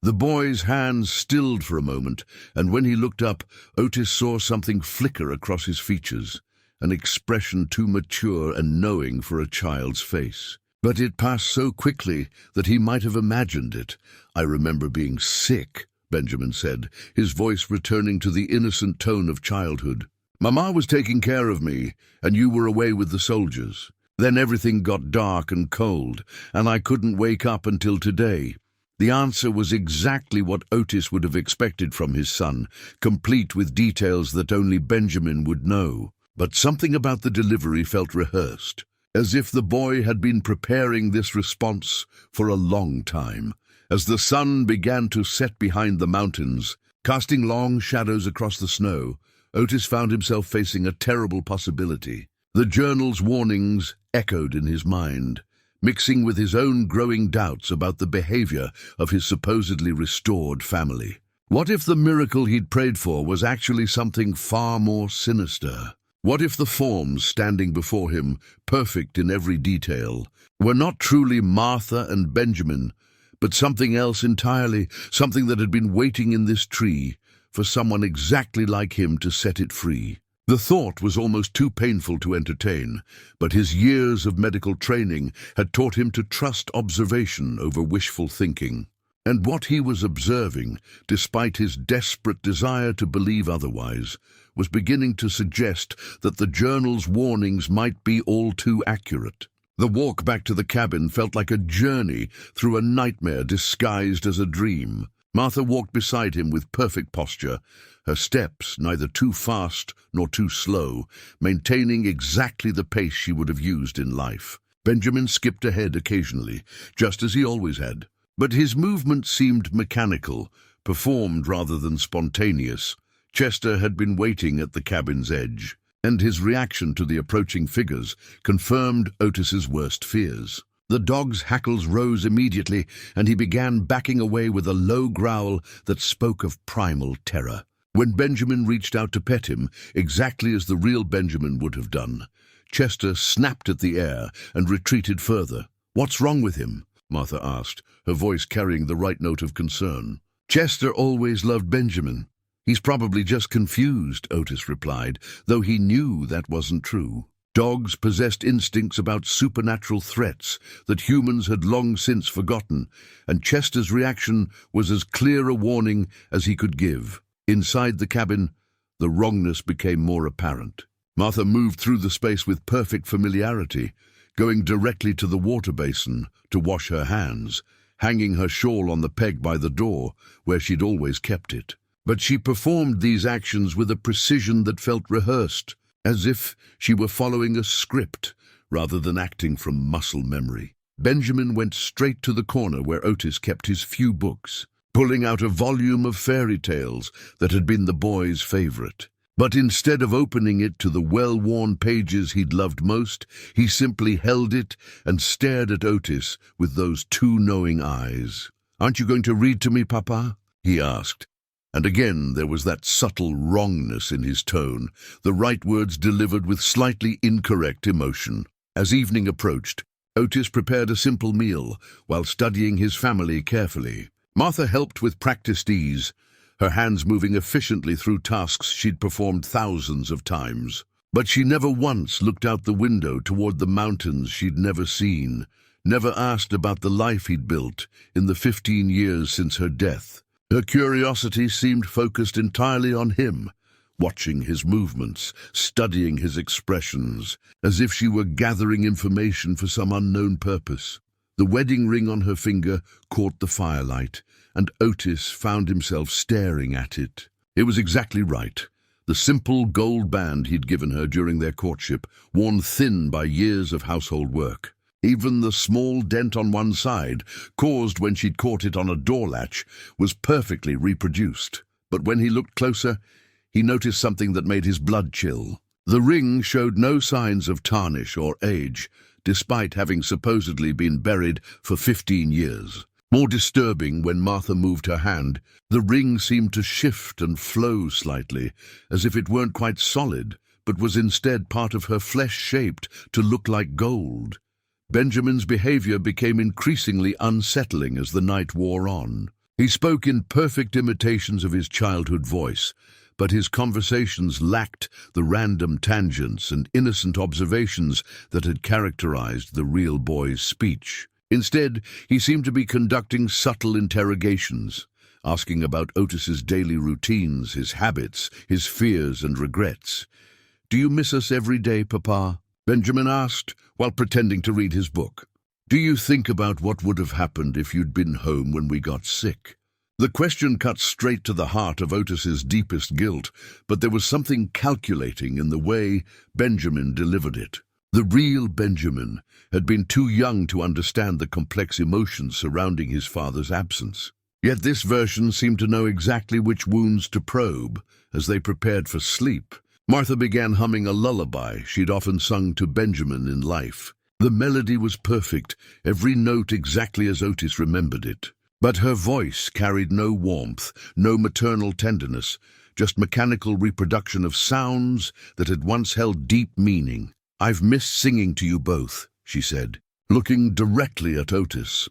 The boy's hands stilled for a moment, and when he looked up, Otis saw something flicker across his features, an expression too mature and knowing for a child's face. But it passed so quickly that he might have imagined it. "I remember being sick," Benjamin said, his voice returning to the innocent tone of childhood. "Mama was taking care of me, and you were away with the soldiers. Then everything got dark and cold, and I couldn't wake up until today." The answer was exactly what Otis would have expected from his son, complete with details that only Benjamin would know. But something about the delivery felt rehearsed, as if the boy had been preparing this response for a long time. As the sun began to set behind the mountains, casting long shadows across the snow, Otis found himself facing a terrible possibility. The journal's warnings echoed in his mind, mixing with his own growing doubts about the behavior of his supposedly restored family. What if the miracle he'd prayed for was actually something far more sinister? What if the forms standing before him, perfect in every detail, were not truly Martha and Benjamin, but something else entirely, something that had been waiting in this tree for someone exactly like him to set it free? The thought was almost too painful to entertain, but his years of medical training had taught him to trust observation over wishful thinking. And what he was observing, despite his desperate desire to believe otherwise, was beginning to suggest that the journal's warnings might be all too accurate. The walk back to the cabin felt like a journey through a nightmare disguised as a dream. Martha walked beside him with perfect posture, her steps neither too fast nor too slow, maintaining exactly the pace she would have used in life. Benjamin skipped ahead occasionally, just as he always had. But his movement seemed mechanical, performed rather than spontaneous. Chester had been waiting at the cabin's edge, and his reaction to the approaching figures confirmed Otis's worst fears. The dog's hackles rose immediately, and he began backing away with a low growl that spoke of primal terror. When Benjamin reached out to pet him, exactly as the real Benjamin would have done, Chester snapped at the air and retreated further. "What's wrong with him?" Martha asked, her voice carrying the right note of concern. "Chester always loved Benjamin. He's probably just confused," Otis replied, though he knew that wasn't true. Dogs possessed instincts about supernatural threats that humans had long since forgotten, and Chester's reaction was as clear a warning as he could give. Inside the cabin, the wrongness became more apparent. Martha moved through the space with perfect familiarity, going directly to the water basin to wash her hands, hanging her shawl on the peg by the door, where she'd always kept it. But she performed these actions with a precision that felt rehearsed, as if she were following a script rather than acting from muscle memory. Benjamin went straight to the corner where Otis kept his few books, pulling out a volume of fairy tales that had been the boy's favorite. But instead of opening it to the well-worn pages he'd loved most, he simply held it and stared at Otis with those two knowing eyes. "Aren't you going to read to me, Papa?" he asked. And again there was that subtle wrongness in his tone, the right words delivered with slightly incorrect emotion. As evening approached, Otis prepared a simple meal while studying his family carefully. Martha helped with practiced ease, her hands moving efficiently through tasks she'd performed thousands of times. But she never once looked out the window toward the mountains she'd never seen, never asked about the life he'd built in the 15 years since her death. Her curiosity seemed focused entirely on him, watching his movements, studying his expressions, as if she were gathering information for some unknown purpose. The wedding ring on her finger caught the firelight, and Otis found himself staring at it. It was exactly right. The simple gold band he'd given her during their courtship, worn thin by years of household work. Even the small dent on one side, caused when she'd caught it on a door latch, was perfectly reproduced. But when he looked closer, he noticed something that made his blood chill. The ring showed no signs of tarnish or age, despite having supposedly been buried for 15 years. More disturbing, when Martha moved her hand, the ring seemed to shift and flow slightly, as if it weren't quite solid, but was instead part of her flesh shaped to look like gold. Benjamin's behavior became increasingly unsettling as the night wore on. He spoke in perfect imitations of his childhood voice, but his conversations lacked the random tangents and innocent observations that had characterized the real boy's speech. Instead, he seemed to be conducting subtle interrogations, asking about Otis's daily routines, his habits, his fears and regrets. "Do you miss us every day, Papa?" Benjamin asked, while pretending to read his book. "Do you think about what would have happened if you'd been home when we got sick?" The question cut straight to the heart of Otis's deepest guilt, but there was something calculating in the way Benjamin delivered it. The real Benjamin had been too young to understand the complex emotions surrounding his father's absence. Yet this version seemed to know exactly which wounds to probe as they prepared for sleep. Martha began humming a lullaby she'd often sung to Benjamin in life. The melody was perfect, every note exactly as Otis remembered it. But her voice carried no warmth, no maternal tenderness, just mechanical reproduction of sounds that had once held deep meaning. "I've missed singing to you both," she said, looking directly at Otis.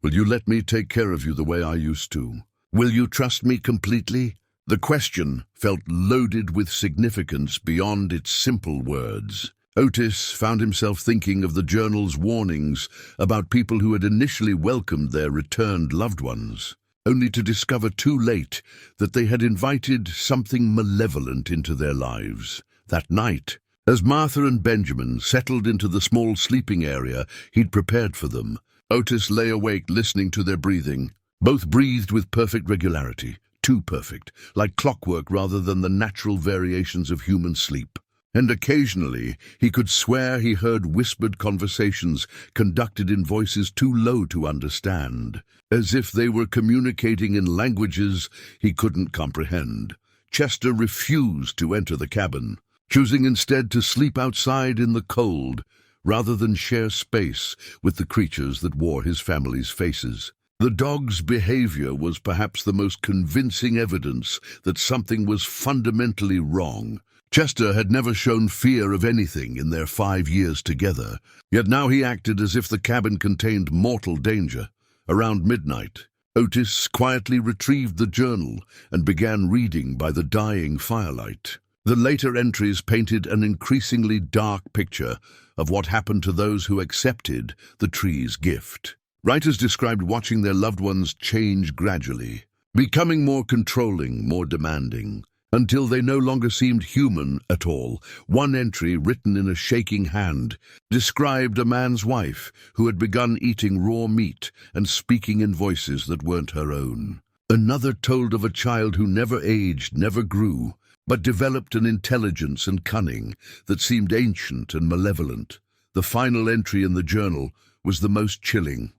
"Will you let me take care of you the way I used to? Will you trust me completely?" The question felt loaded with significance beyond its simple words. Otis found himself thinking of the journal's warnings about people who had initially welcomed their returned loved ones, only to discover too late that they had invited something malevolent into their lives. That night, as Martha and Benjamin settled into the small sleeping area he'd prepared for them, Otis lay awake listening to their breathing. Both breathed with perfect regularity, too perfect, like clockwork rather than the natural variations of human sleep. And occasionally he could swear he heard whispered conversations conducted in voices too low to understand, as if they were communicating in languages he couldn't comprehend. Chester refused to enter the cabin, choosing instead to sleep outside in the cold, rather than share space with the creatures that wore his family's faces. The dog's behavior was perhaps the most convincing evidence that something was fundamentally wrong. Chester had never shown fear of anything in their 5 years together, yet now he acted as if the cabin contained mortal danger. Around midnight, Otis quietly retrieved the journal and began reading by the dying firelight. The later entries painted an increasingly dark picture of what happened to those who accepted the tree's gift. Writers described watching their loved ones change gradually, becoming more controlling, more demanding, until they no longer seemed human at all. One entry, written in a shaking hand, described a man's wife who had begun eating raw meat and speaking in voices that weren't her own. Another told of a child who never aged, never grew, but developed an intelligence and cunning that seemed ancient and malevolent. The final entry in the journal was the most chilling.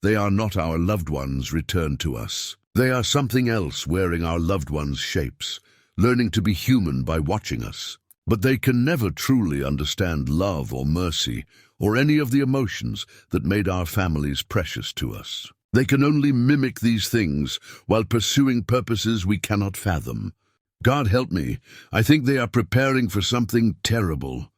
"They are not our loved ones returned to us. They are something else wearing our loved ones' shapes, learning to be human by watching us. But they can never truly understand love or mercy or any of the emotions that made our families precious to us." They can only mimic these things while pursuing purposes we cannot fathom. God help me, I think they are preparing for something terrible,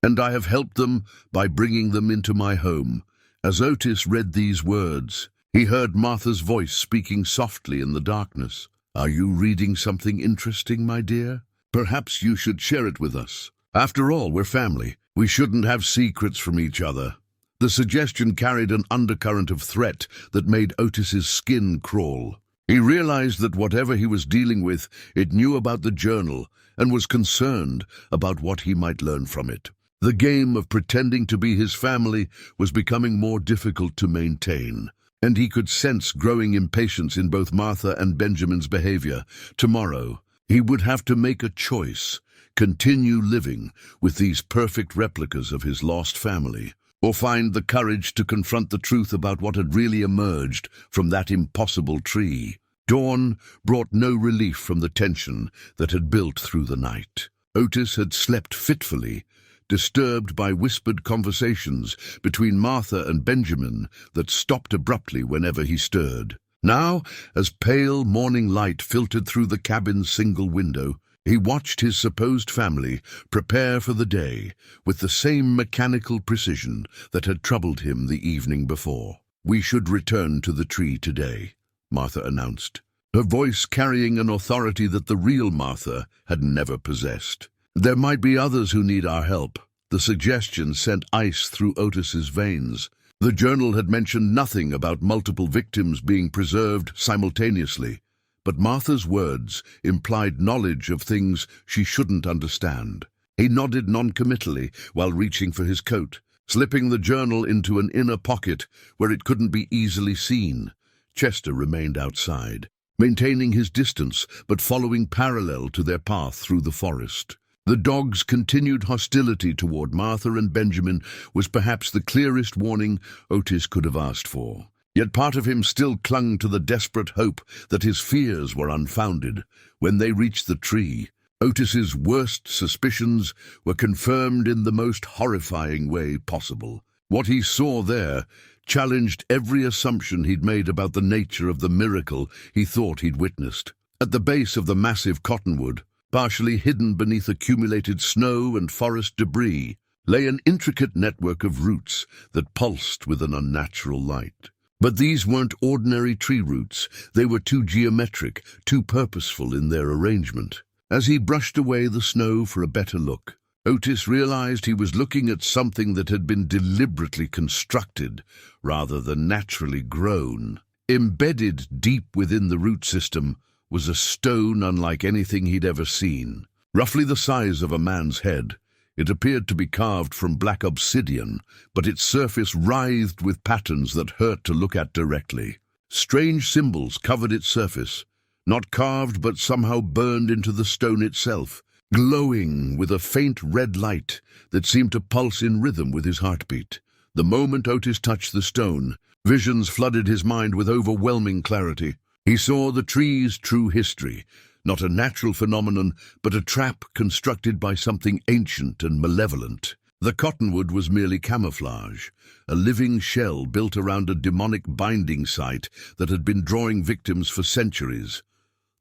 and I have helped them by bringing them into my home." As Otis read these words, he heard Martha's voice speaking softly in the darkness. "Are you reading something interesting, my dear? Perhaps you should share it with us. After all, we're family. We shouldn't have secrets from each other." The suggestion carried an undercurrent of threat that made Otis's skin crawl. He realized that whatever he was dealing with, it knew about the journal and was concerned about what he might learn from it. The game of pretending to be his family was becoming more difficult to maintain, and he could sense growing impatience in both Martha and Benjamin's behavior. Tomorrow, he would have to make a choice: continue living with these perfect replicas of his lost family, or find the courage to confront the truth about what had really emerged from that impossible tree. Dawn brought no relief from the tension that had built through the night. Otis had slept fitfully, disturbed by whispered conversations between Martha and Benjamin that stopped abruptly whenever he stirred. Now, as pale morning light filtered through the cabin's single window, he watched his supposed family prepare for the day with the same mechanical precision that had troubled him the evening before. "We should return to the tree today," Martha announced, her voice carrying an authority that the real Martha had never possessed. "There might be others who need our help." The suggestion sent ice through Otis's veins. The journal had mentioned nothing about multiple victims being preserved simultaneously, but Martha's words implied knowledge of things she shouldn't understand. He nodded noncommittally while reaching for his coat, slipping the journal into an inner pocket where it couldn't be easily seen. Chester remained outside, maintaining his distance but following parallel to their path through the forest. The dog's continued hostility toward Martha and Benjamin was perhaps the clearest warning Otis could have asked for. Yet part of him still clung to the desperate hope that his fears were unfounded. When they reached the tree, Otis's worst suspicions were confirmed in the most horrifying way possible. What he saw there challenged every assumption he'd made about the nature of the miracle he thought he'd witnessed. At the base of the massive cottonwood, partially hidden beneath accumulated snow and forest debris, lay an intricate network of roots that pulsed with an unnatural light. But these weren't ordinary tree roots. They were too geometric, too purposeful in their arrangement. As he brushed away the snow for a better look, Otis realized he was looking at something that had been deliberately constructed rather than naturally grown. Embedded deep within the root system was a stone unlike anything he'd ever seen. Roughly the size of a man's head, it appeared to be carved from black obsidian, but its surface writhed with patterns that hurt to look at directly. Strange symbols covered its surface, not carved but somehow burned into the stone itself, glowing with a faint red light that seemed to pulse in rhythm with his heartbeat. The moment Otis touched the stone, visions flooded his mind with overwhelming clarity. He saw the tree's true history, not a natural phenomenon, but a trap constructed by something ancient and malevolent. The cottonwood was merely camouflage, a living shell built around a demonic binding site that had been drawing victims for centuries.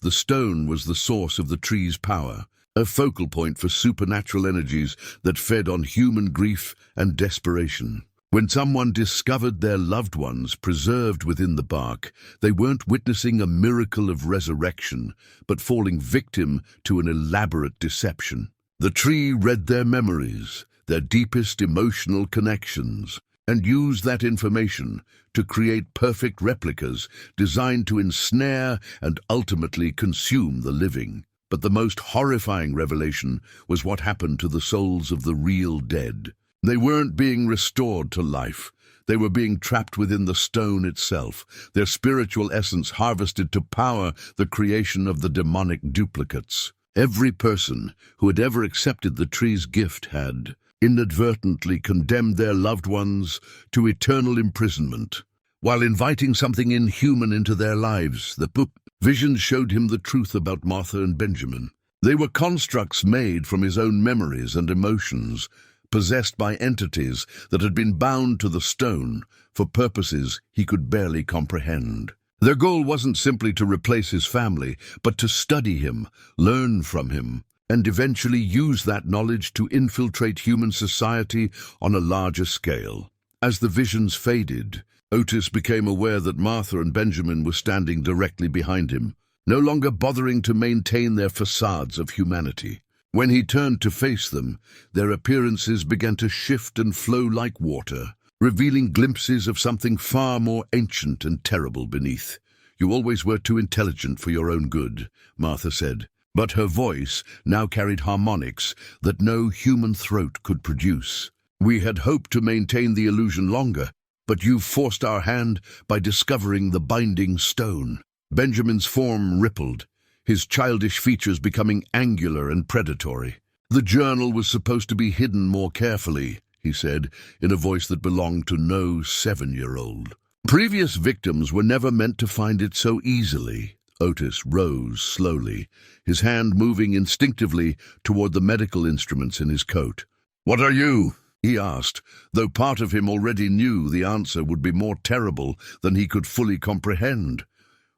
The stone was the source of the tree's power, a focal point for supernatural energies that fed on human grief and desperation. When someone discovered their loved ones preserved within the bark, they weren't witnessing a miracle of resurrection, but falling victim to an elaborate deception. The tree read their memories, their deepest emotional connections, and used that information to create perfect replicas designed to ensnare and ultimately consume the living. But the most horrifying revelation was what happened to the souls of the real dead. They weren't being restored to life. They were being trapped within the stone itself, their spiritual essence harvested to power the creation of the demonic duplicates. Every person who had ever accepted the tree's gift had inadvertently condemned their loved ones to eternal imprisonment. While inviting something inhuman into their lives, the visions showed him the truth about Martha and Benjamin. They were constructs made from his own memories and emotions, possessed by entities that had been bound to the stone for purposes he could barely comprehend. Their goal wasn't simply to replace his family, but to study him, learn from him, and eventually use that knowledge to infiltrate human society on a larger scale. As the visions faded, Otis became aware that Martha and Benjamin were standing directly behind him, no longer bothering to maintain their facades of humanity. When he turned to face them, their appearances began to shift and flow like water, revealing glimpses of something far more ancient and terrible beneath. "You always were too intelligent for your own good," Martha said, but her voice now carried harmonics that no human throat could produce. "We had hoped to maintain the illusion longer, but you've forced our hand by discovering the binding stone." Benjamin's form rippled, his childish features becoming angular and predatory. "The journal was supposed to be hidden more carefully," he said, in a voice that belonged to no 7-year-old. "Previous victims were never meant to find it so easily." Otis rose slowly, his hand moving instinctively toward the medical instruments in his coat. "What are you?" he asked, though part of him already knew the answer would be more terrible than he could fully comprehend.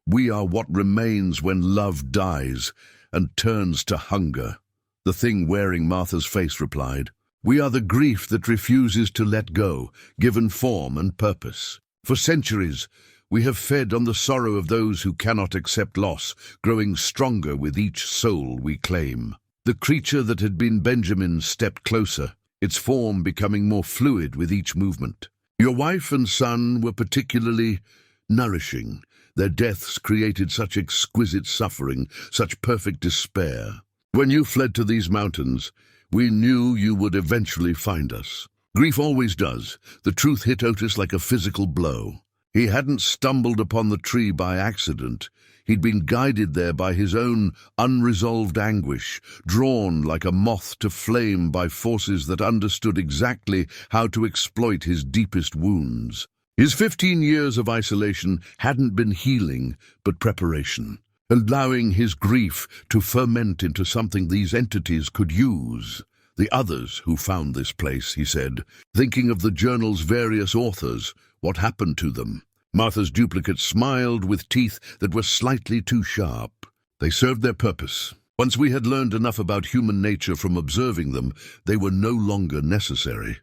"We are what remains when love dies and turns to hunger," the thing wearing Martha's face replied. "We are the grief that refuses to let go, given form and purpose. For centuries, we have fed on the sorrow of those who cannot accept loss, growing stronger with each soul we claim." The creature that had been Benjamin stepped closer, its form becoming more fluid with each movement. "Your wife and son were particularly nourishing. Their deaths created such exquisite suffering, such perfect despair. When you fled to these mountains, we knew you would eventually find us." Grief always does. The truth hit Otis like a physical blow. He hadn't stumbled upon the tree by accident. He'd been guided there by his own unresolved anguish, drawn like a moth to flame by forces that understood exactly how to exploit his deepest wounds. His 15 years of isolation hadn't been healing, but preparation, allowing his grief to ferment into something these entities could use. "The others who found this place," he said, thinking of the journal's various authors. What happened to them? Martha's duplicate smiled with teeth that were slightly too sharp. "They served their purpose. Once we had learned enough about human nature from observing them, they were no longer necessary.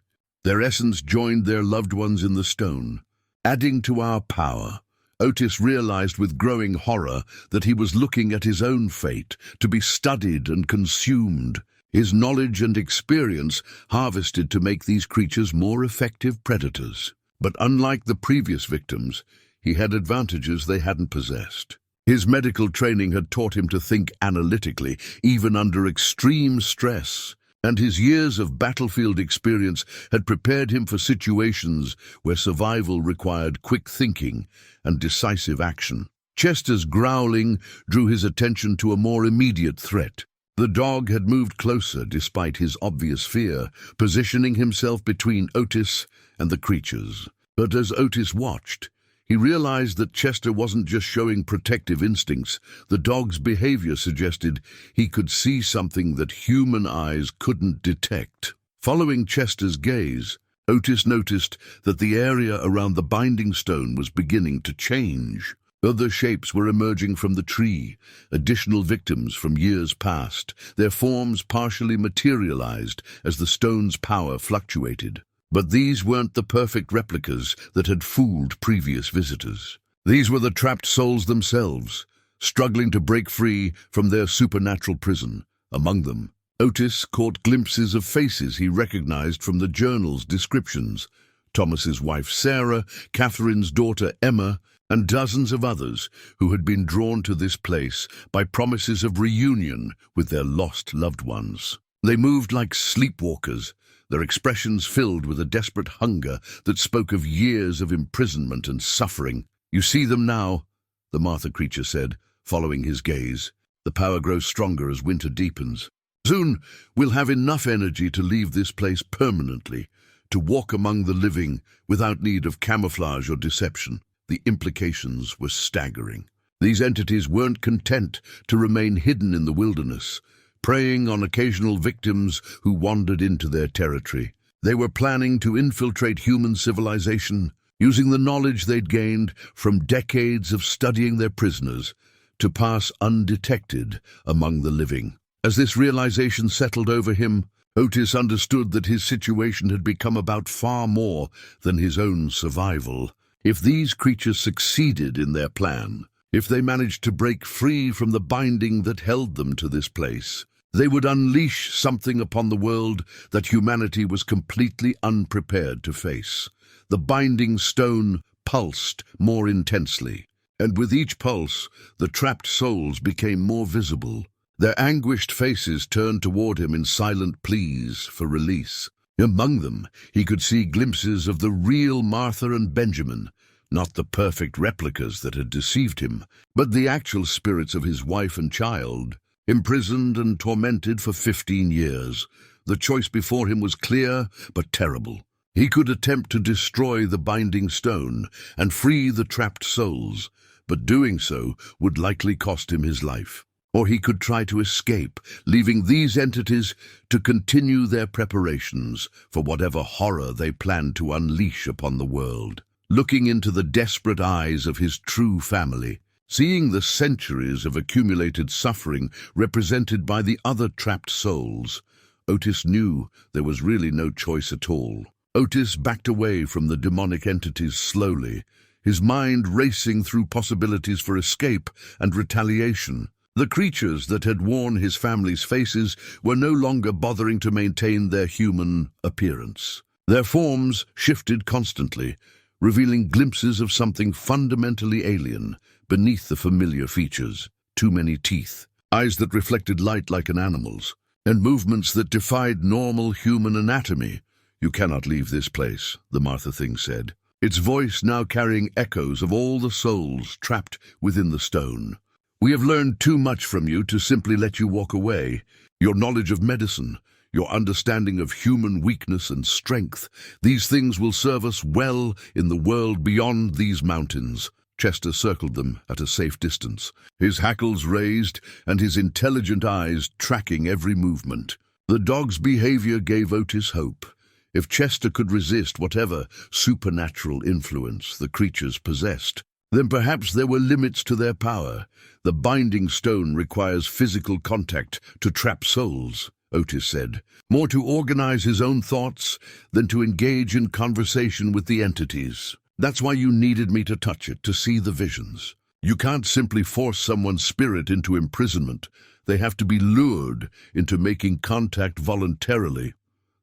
Their essence joined their loved ones in the stone, adding to our power." Otis realized with growing horror that he was looking at his own fate, to be studied and consumed, his knowledge and experience harvested to make these creatures more effective predators. But unlike the previous victims, he had advantages they hadn't possessed. His medical training had taught him to think analytically, even under extreme stress, and his years of battlefield experience had prepared him for situations where survival required quick thinking and decisive action. Chester's growling drew his attention to a more immediate threat. The dog had moved closer despite his obvious fear, positioning himself between Otis and the creatures. But as Otis watched, he realized that Chester wasn't just showing protective instincts. The dog's behavior suggested he could see something that human eyes couldn't detect. Following Chester's gaze, Otis noticed that the area around the binding stone was beginning to change. Other shapes were emerging from the tree, additional victims from years past, their forms partially materialized as the stone's power fluctuated. But these weren't the perfect replicas that had fooled previous visitors. These were the trapped souls themselves, struggling to break free from their supernatural prison. Among them, Otis caught glimpses of faces he recognized from the journal's descriptions: Thomas's wife Sarah, Catherine's daughter Emma, and dozens of others who had been drawn to this place by promises of reunion with their lost loved ones. They moved like sleepwalkers, their expressions filled with a desperate hunger that spoke of years of imprisonment and suffering. "You see them now," the Martha creature said, following his gaze. "The power grows stronger as winter deepens. Soon we'll have enough energy to leave this place permanently, to walk among the living without need of camouflage or deception." The implications were staggering. These entities weren't content to remain hidden in the wilderness, preying on occasional victims who wandered into their territory. They were planning to infiltrate human civilization, using the knowledge they'd gained from decades of studying their prisoners to pass undetected among the living. As this realization settled over him, Otis understood that his situation had become about far more than his own survival. If these creatures succeeded in their plan, if they managed to break free from the binding that held them to this place, they would unleash something upon the world that humanity was completely unprepared to face. The binding stone pulsed more intensely, and with each pulse, the trapped souls became more visible. Their anguished faces turned toward him in silent pleas for release. Among them, he could see glimpses of the real Martha and Benjamin, not the perfect replicas that had deceived him, but the actual spirits of his wife and child. Imprisoned and tormented for 15 years, the choice before him was clear but terrible. He could attempt to destroy the binding stone and free the trapped souls, but doing so would likely cost him his life. Or he could try to escape, leaving these entities to continue their preparations for whatever horror they planned to unleash upon the world. Looking into the desperate eyes of his true family, seeing the centuries of accumulated suffering represented by the other trapped souls, Otis knew there was really no choice at all. Otis backed away from the demonic entities slowly, his mind racing through possibilities for escape and retaliation. The creatures that had worn his family's faces were no longer bothering to maintain their human appearance. Their forms shifted constantly, revealing glimpses of something fundamentally alien beneath the familiar features. Too many teeth, eyes that reflected light like an animal's, and movements that defied normal human anatomy. "You cannot leave this place," the Martha thing said, its voice now carrying echoes of all the souls trapped within the stone. "We have learned too much from you to simply let you walk away. Your knowledge of medicine, your understanding of human weakness and strength, these things will serve us well in the world beyond these mountains." Chester circled them at a safe distance, his hackles raised and his intelligent eyes tracking every movement. The dog's behavior gave Otis hope. If Chester could resist whatever supernatural influence the creatures possessed, then perhaps there were limits to their power. The binding stone requires physical contact to trap souls, Otis said, more to organize his own thoughts than to engage in conversation with the entities. "That's why you needed me to touch it, to see the visions. You can't simply force someone's spirit into imprisonment. They have to be lured into making contact voluntarily."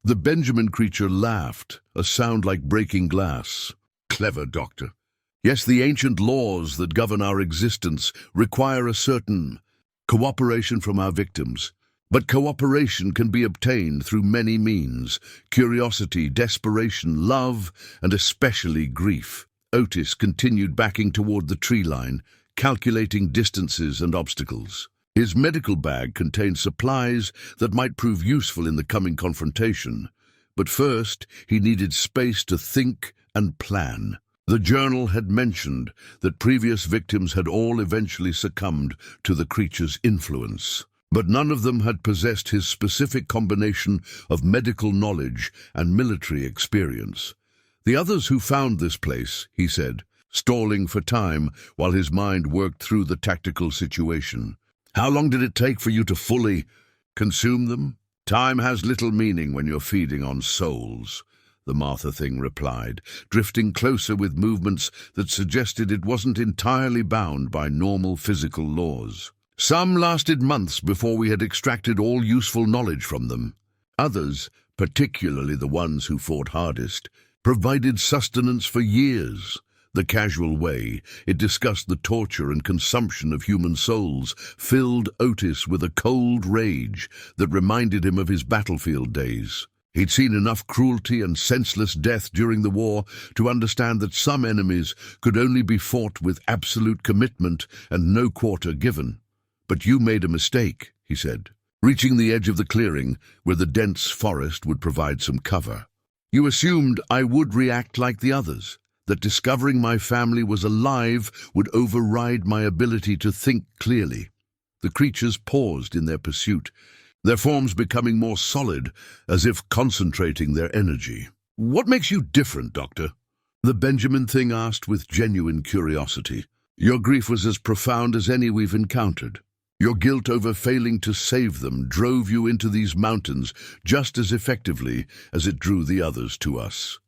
The Benjamin creature laughed, a sound like breaking glass. "Clever, Doctor. Yes, the ancient laws that govern our existence require a certain cooperation from our victims. But cooperation can be obtained through many means: curiosity, desperation, love, and especially grief." Otis continued backing toward the tree line, calculating distances and obstacles. His medical bag contained supplies that might prove useful in the coming confrontation. But first, he needed space to think and plan. The journal had mentioned that previous victims had all eventually succumbed to the creature's influence, but none of them had possessed his specific combination of medical knowledge and military experience. "The others who found this place," he said, stalling for time while his mind worked through the tactical situation. "How long did it take for you to fully consume them?" "Time has little meaning when you're feeding on souls," the Martha thing replied, drifting closer with movements that suggested it wasn't entirely bound by normal physical laws. "Some lasted months before we had extracted all useful knowledge from them. Others, particularly the ones who fought hardest, provided sustenance for years." The casual way it discussed the torture and consumption of human souls filled Otis with a cold rage that reminded him of his battlefield days. He'd seen enough cruelty and senseless death during the war to understand that some enemies could only be fought with absolute commitment and no quarter given. "But you made a mistake," he said, reaching the edge of the clearing where the dense forest would provide some cover. "You assumed I would react like the others, that discovering my family was alive would override my ability to think clearly." The creatures paused in their pursuit, their forms becoming more solid, as if concentrating their energy. "What makes you different, Doctor?" the Benjamin thing asked with genuine curiosity. "Your grief was as profound as any we've encountered. Your guilt over failing to save them drove you into these mountains just as effectively as it drew the others to us."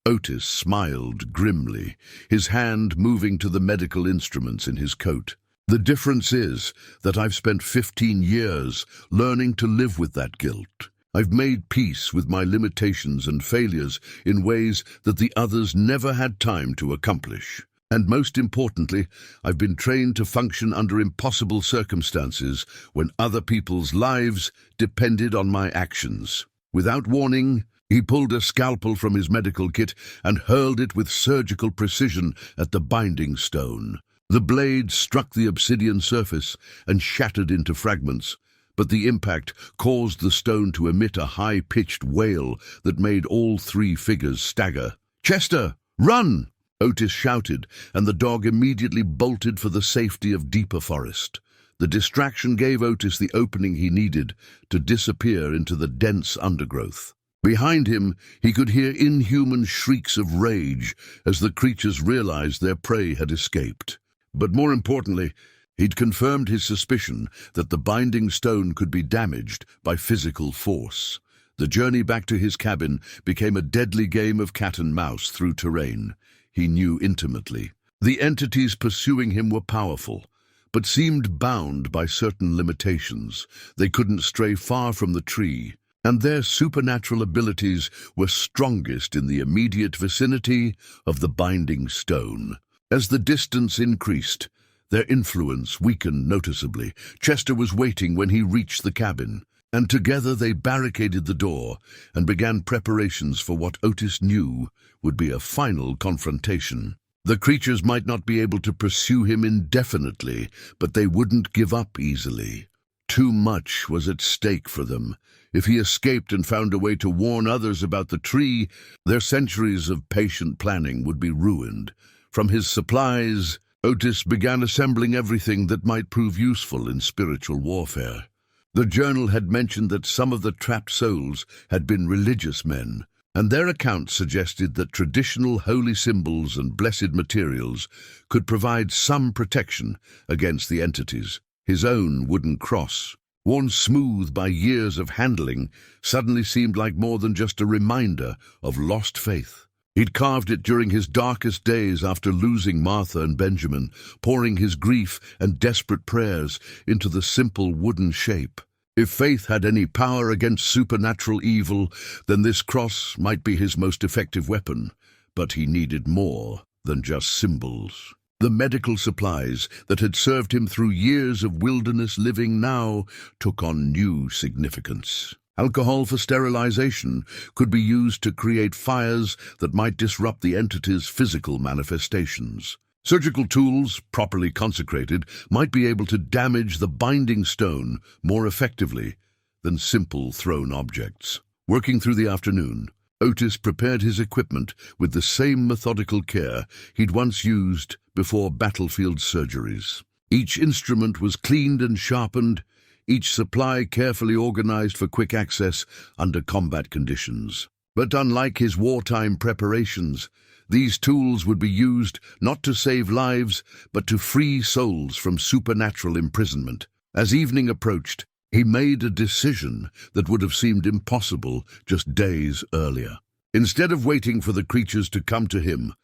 Otis smiled grimly, his hand moving to the medical instruments in his coat. "The difference is that I've spent 15 years learning to live with that guilt. I've made peace with my limitations and failures in ways that the others never had time to accomplish. And most importantly, I've been trained to function under impossible circumstances when other people's lives depended on my actions." Without warning, he pulled a scalpel from his medical kit and hurled it with surgical precision at the binding stone. The blade struck the obsidian surface and shattered into fragments, but the impact caused the stone to emit a high-pitched wail that made all three figures stagger. "Chester, run!" Otis shouted, and the dog immediately bolted for the safety of deeper forest. The distraction gave Otis the opening he needed to disappear into the dense undergrowth. Behind him, he could hear inhuman shrieks of rage as the creatures realized their prey had escaped. But more importantly, he'd confirmed his suspicion that the binding stone could be damaged by physical force. The journey back to his cabin became a deadly game of cat and mouse through terrain he knew intimately. The entities pursuing him were powerful, but seemed bound by certain limitations. They couldn't stray far from the tree, and their supernatural abilities were strongest in the immediate vicinity of the binding stone. As the distance increased, their influence weakened noticeably. Chester was waiting when he reached the cabin, and together they barricaded the door and began preparations for what Otis knew would be a final confrontation. The creatures might not be able to pursue him indefinitely, but they wouldn't give up easily. Too much was at stake for them. If he escaped and found a way to warn others about the tree, their centuries of patient planning would be ruined. From his supplies, Otis began assembling everything that might prove useful in spiritual warfare. The journal had mentioned that some of the trapped souls had been religious men, and their accounts suggested that traditional holy symbols and blessed materials could provide some protection against the entities. His own wooden cross, worn smooth by years of handling, suddenly seemed like more than just a reminder of lost faith. He'd carved it during his darkest days after losing Martha and Benjamin, pouring his grief and desperate prayers into the simple wooden shape. If faith had any power against supernatural evil, then this cross might be his most effective weapon. But he needed more than just symbols. The medical supplies that had served him through years of wilderness living now took on new significance. Alcohol for sterilization could be used to create fires that might disrupt the entity's physical manifestations. Surgical tools, properly consecrated, might be able to damage the binding stone more effectively than simple thrown objects. Working through the afternoon, Otis prepared his equipment with the same methodical care he'd once used before battlefield surgeries. Each instrument was cleaned and sharpened, each supply carefully organized for quick access under combat conditions. But unlike his wartime preparations, these tools would be used not to save lives, but to free souls from supernatural imprisonment. As evening approached, he made a decision that would have seemed impossible just days earlier. Instead of waiting for the creatures to come to him,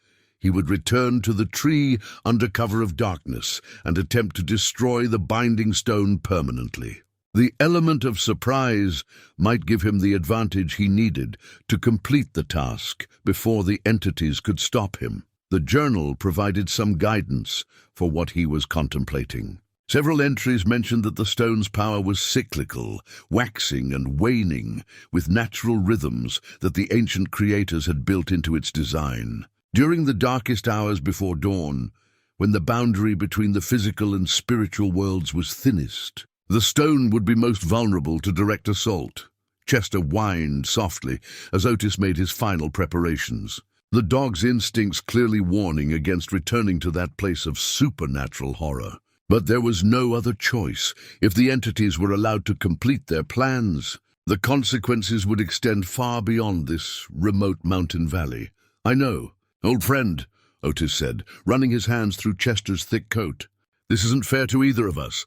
he would return to the tree under cover of darkness and attempt to destroy the binding stone permanently. The element of surprise might give him the advantage he needed to complete the task before the entities could stop him. The journal provided some guidance for what he was contemplating. Several entries mentioned that the stone's power was cyclical, waxing and waning, with natural rhythms that the ancient creators had built into its design. During the darkest hours before dawn, when the boundary between the physical and spiritual worlds was thinnest, the stone would be most vulnerable to direct assault. Chester whined softly as Otis made his final preparations, the dog's instincts clearly warning against returning to that place of supernatural horror. But there was no other choice. If the entities were allowed to complete their plans, the consequences would extend far beyond this remote mountain valley. "I know, old friend," Otis said, running his hands through Chester's thick coat. "This isn't fair to either of us.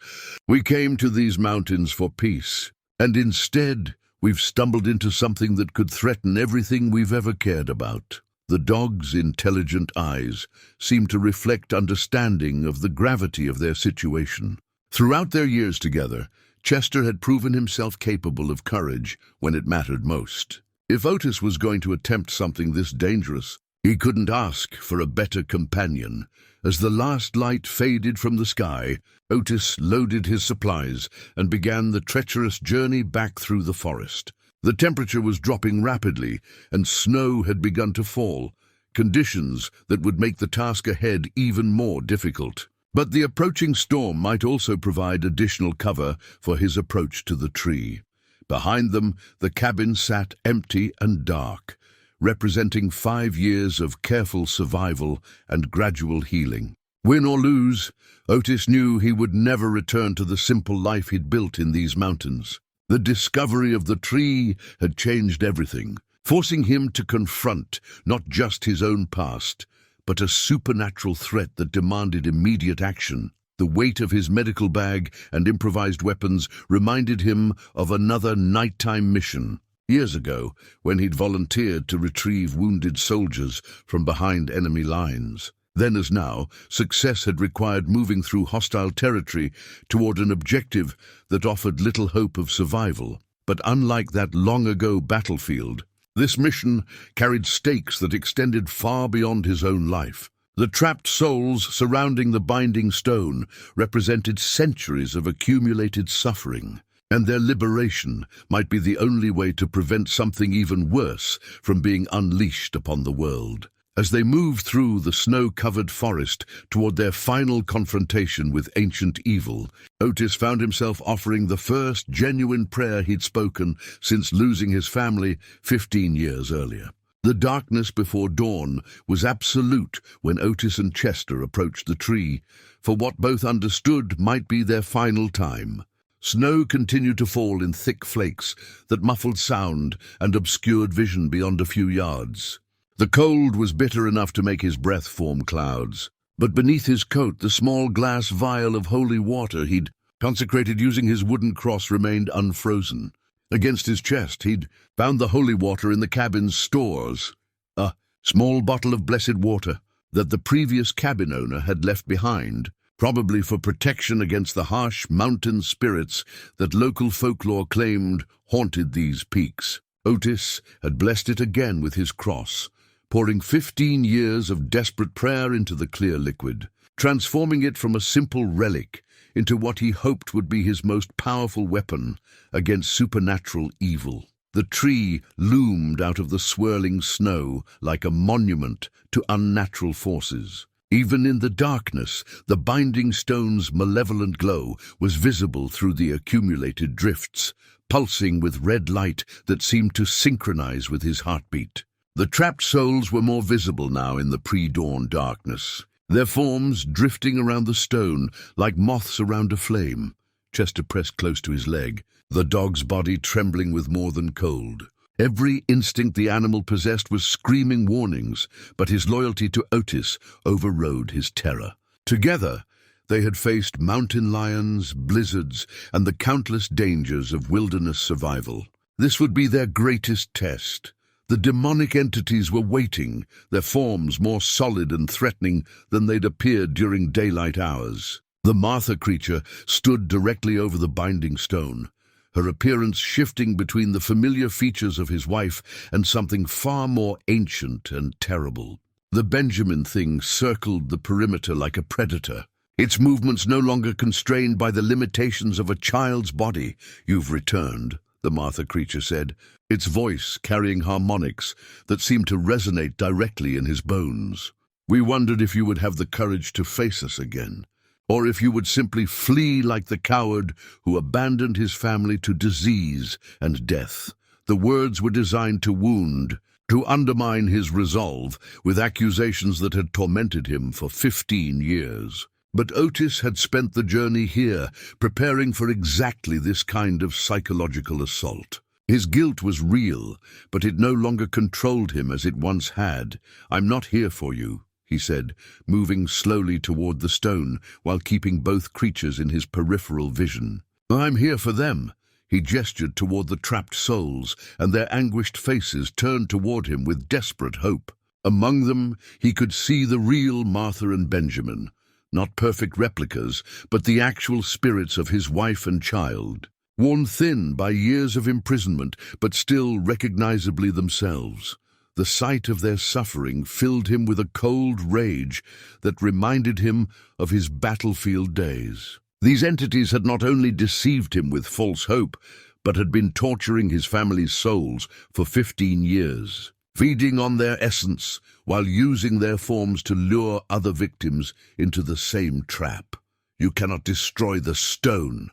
We came to these mountains for peace, and instead we've stumbled into something that could threaten everything we've ever cared about." The dog's intelligent eyes seemed to reflect understanding of the gravity of their situation. Throughout their years together, Chester had proven himself capable of courage when it mattered most. If Otis was going to attempt something this dangerous, he couldn't ask for a better companion. As the last light faded from the sky, Otis loaded his supplies and began the treacherous journey back through the forest. The temperature was dropping rapidly, and snow had begun to fall, conditions that would make the task ahead even more difficult. But the approaching storm might also provide additional cover for his approach to the tree. Behind them, the cabin sat empty and dark, representing 5 years of careful survival and gradual healing. Win or lose, Otis knew he would never return to the simple life he'd built in these mountains. The discovery of the tree had changed everything, forcing him to confront not just his own past, but a supernatural threat that demanded immediate action. The weight of his medical bag and improvised weapons reminded him of another nighttime mission. Years ago, when he'd volunteered to retrieve wounded soldiers from behind enemy lines. Then as now, success had required moving through hostile territory toward an objective that offered little hope of survival. But unlike that long-ago battlefield, this mission carried stakes that extended far beyond his own life. The trapped souls surrounding the binding stone represented centuries of accumulated suffering, and their liberation might be the only way to prevent something even worse from being unleashed upon the world. As they moved through the snow-covered forest toward their final confrontation with ancient evil, Otis found himself offering the first genuine prayer he'd spoken since losing his family 15 years earlier. The darkness before dawn was absolute when Otis and Chester approached the tree, for what both understood might be their final time. Snow continued to fall in thick flakes that muffled sound and obscured vision beyond a few yards. The cold was bitter enough to make his breath form clouds, but beneath his coat the small glass vial of holy water he'd consecrated using his wooden cross remained unfrozen. Against his chest he'd found the holy water in the cabin's stores, a small bottle of blessed water that the previous cabin owner had left behind, probably for protection against the harsh mountain spirits that local folklore claimed haunted these peaks. Otis had blessed it again with his cross, pouring 15 years of desperate prayer into the clear liquid, transforming it from a simple relic into what he hoped would be his most powerful weapon against supernatural evil. The tree loomed out of the swirling snow like a monument to unnatural forces. Even in the darkness, the binding stone's malevolent glow was visible through the accumulated drifts, pulsing with red light that seemed to synchronize with his heartbeat. The trapped souls were more visible now in the pre-dawn darkness, their forms drifting around the stone like moths around a flame. Chester pressed close to his leg, the dog's body trembling with more than cold. Every instinct the animal possessed was screaming warnings, but his loyalty to Otis overrode his terror. Together, they had faced mountain lions, blizzards, and the countless dangers of wilderness survival. This would be their greatest test. The demonic entities were waiting, their forms more solid and threatening than they'd appeared during daylight hours. The Martha creature stood directly over the binding stone, her appearance shifting between the familiar features of his wife and something far more ancient and terrible. The Benjamin thing circled the perimeter like a predator, its movements no longer constrained by the limitations of a child's body. "You've returned," the Martha creature said, its voice carrying harmonics that seemed to resonate directly in his bones. "We wondered if you would have the courage to face us again, or if you would simply flee like the coward who abandoned his family to disease and death." The words were designed to wound, to undermine his resolve with accusations that had tormented him for 15 years. But Otis had spent the journey here, preparing for exactly this kind of psychological assault. His guilt was real, but it no longer controlled him as it once had. "I'm not here for you," he said, moving slowly toward the stone while keeping both creatures in his peripheral vision. "I'm here for them." He gestured toward the trapped souls, and their anguished faces turned toward him with desperate hope. Among them, he could see the real Martha and Benjamin. Not perfect replicas, but the actual spirits of his wife and child, worn thin by years of imprisonment, but still recognizably themselves. The sight of their suffering filled him with a cold rage that reminded him of his battlefield days. These entities had not only deceived him with false hope, but had been torturing his family's souls for 15 years. Feeding on their essence while using their forms to lure other victims into the same trap. "You cannot destroy the stone,"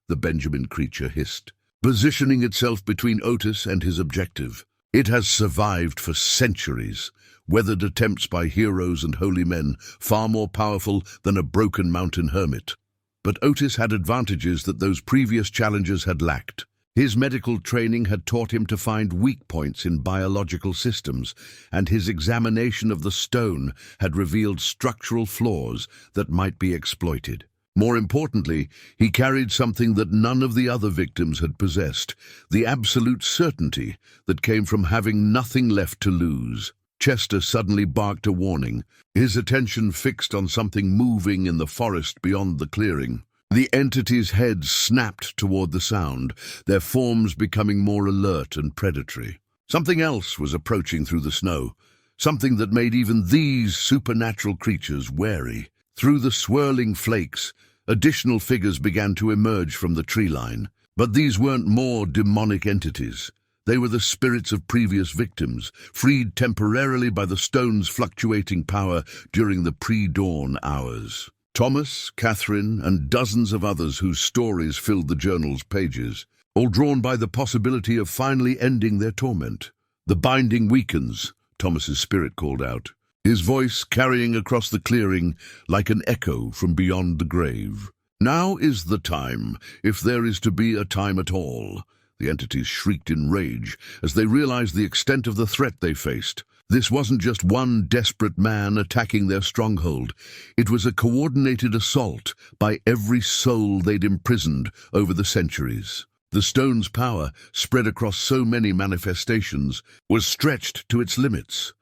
the Benjamin creature hissed, positioning itself between Otis and his objective. "It has survived for centuries, weathered attempts by heroes and holy men, far more powerful than a broken mountain hermit." But Otis had advantages that those previous challengers had lacked. His medical training had taught him to find weak points in biological systems, and his examination of the stone had revealed structural flaws that might be exploited. More importantly, he carried something that none of the other victims had possessed, the absolute certainty that came from having nothing left to lose. Chester suddenly barked a warning, his attention fixed on something moving in the forest beyond the clearing. The entity's heads snapped toward the sound, their forms becoming more alert and predatory. Something else was approaching through the snow, something that made even these supernatural creatures wary. Through the swirling flakes, additional figures began to emerge from the tree line. But these weren't more demonic entities. They were the spirits of previous victims, freed temporarily by the stone's fluctuating power during the pre-dawn hours. Thomas, Catherine, and dozens of others whose stories filled the journal's pages, all drawn by the possibility of finally ending their torment. "The binding weakens," Thomas's spirit called out, his voice carrying across the clearing like an echo from beyond the grave. "Now is the time, if there is to be a time at all." The entities shrieked in rage as they realized the extent of the threat they faced. This wasn't just one desperate man attacking their stronghold. It was a coordinated assault by every soul they'd imprisoned over the centuries. The stone's power, spread across so many manifestations, was stretched to its limits.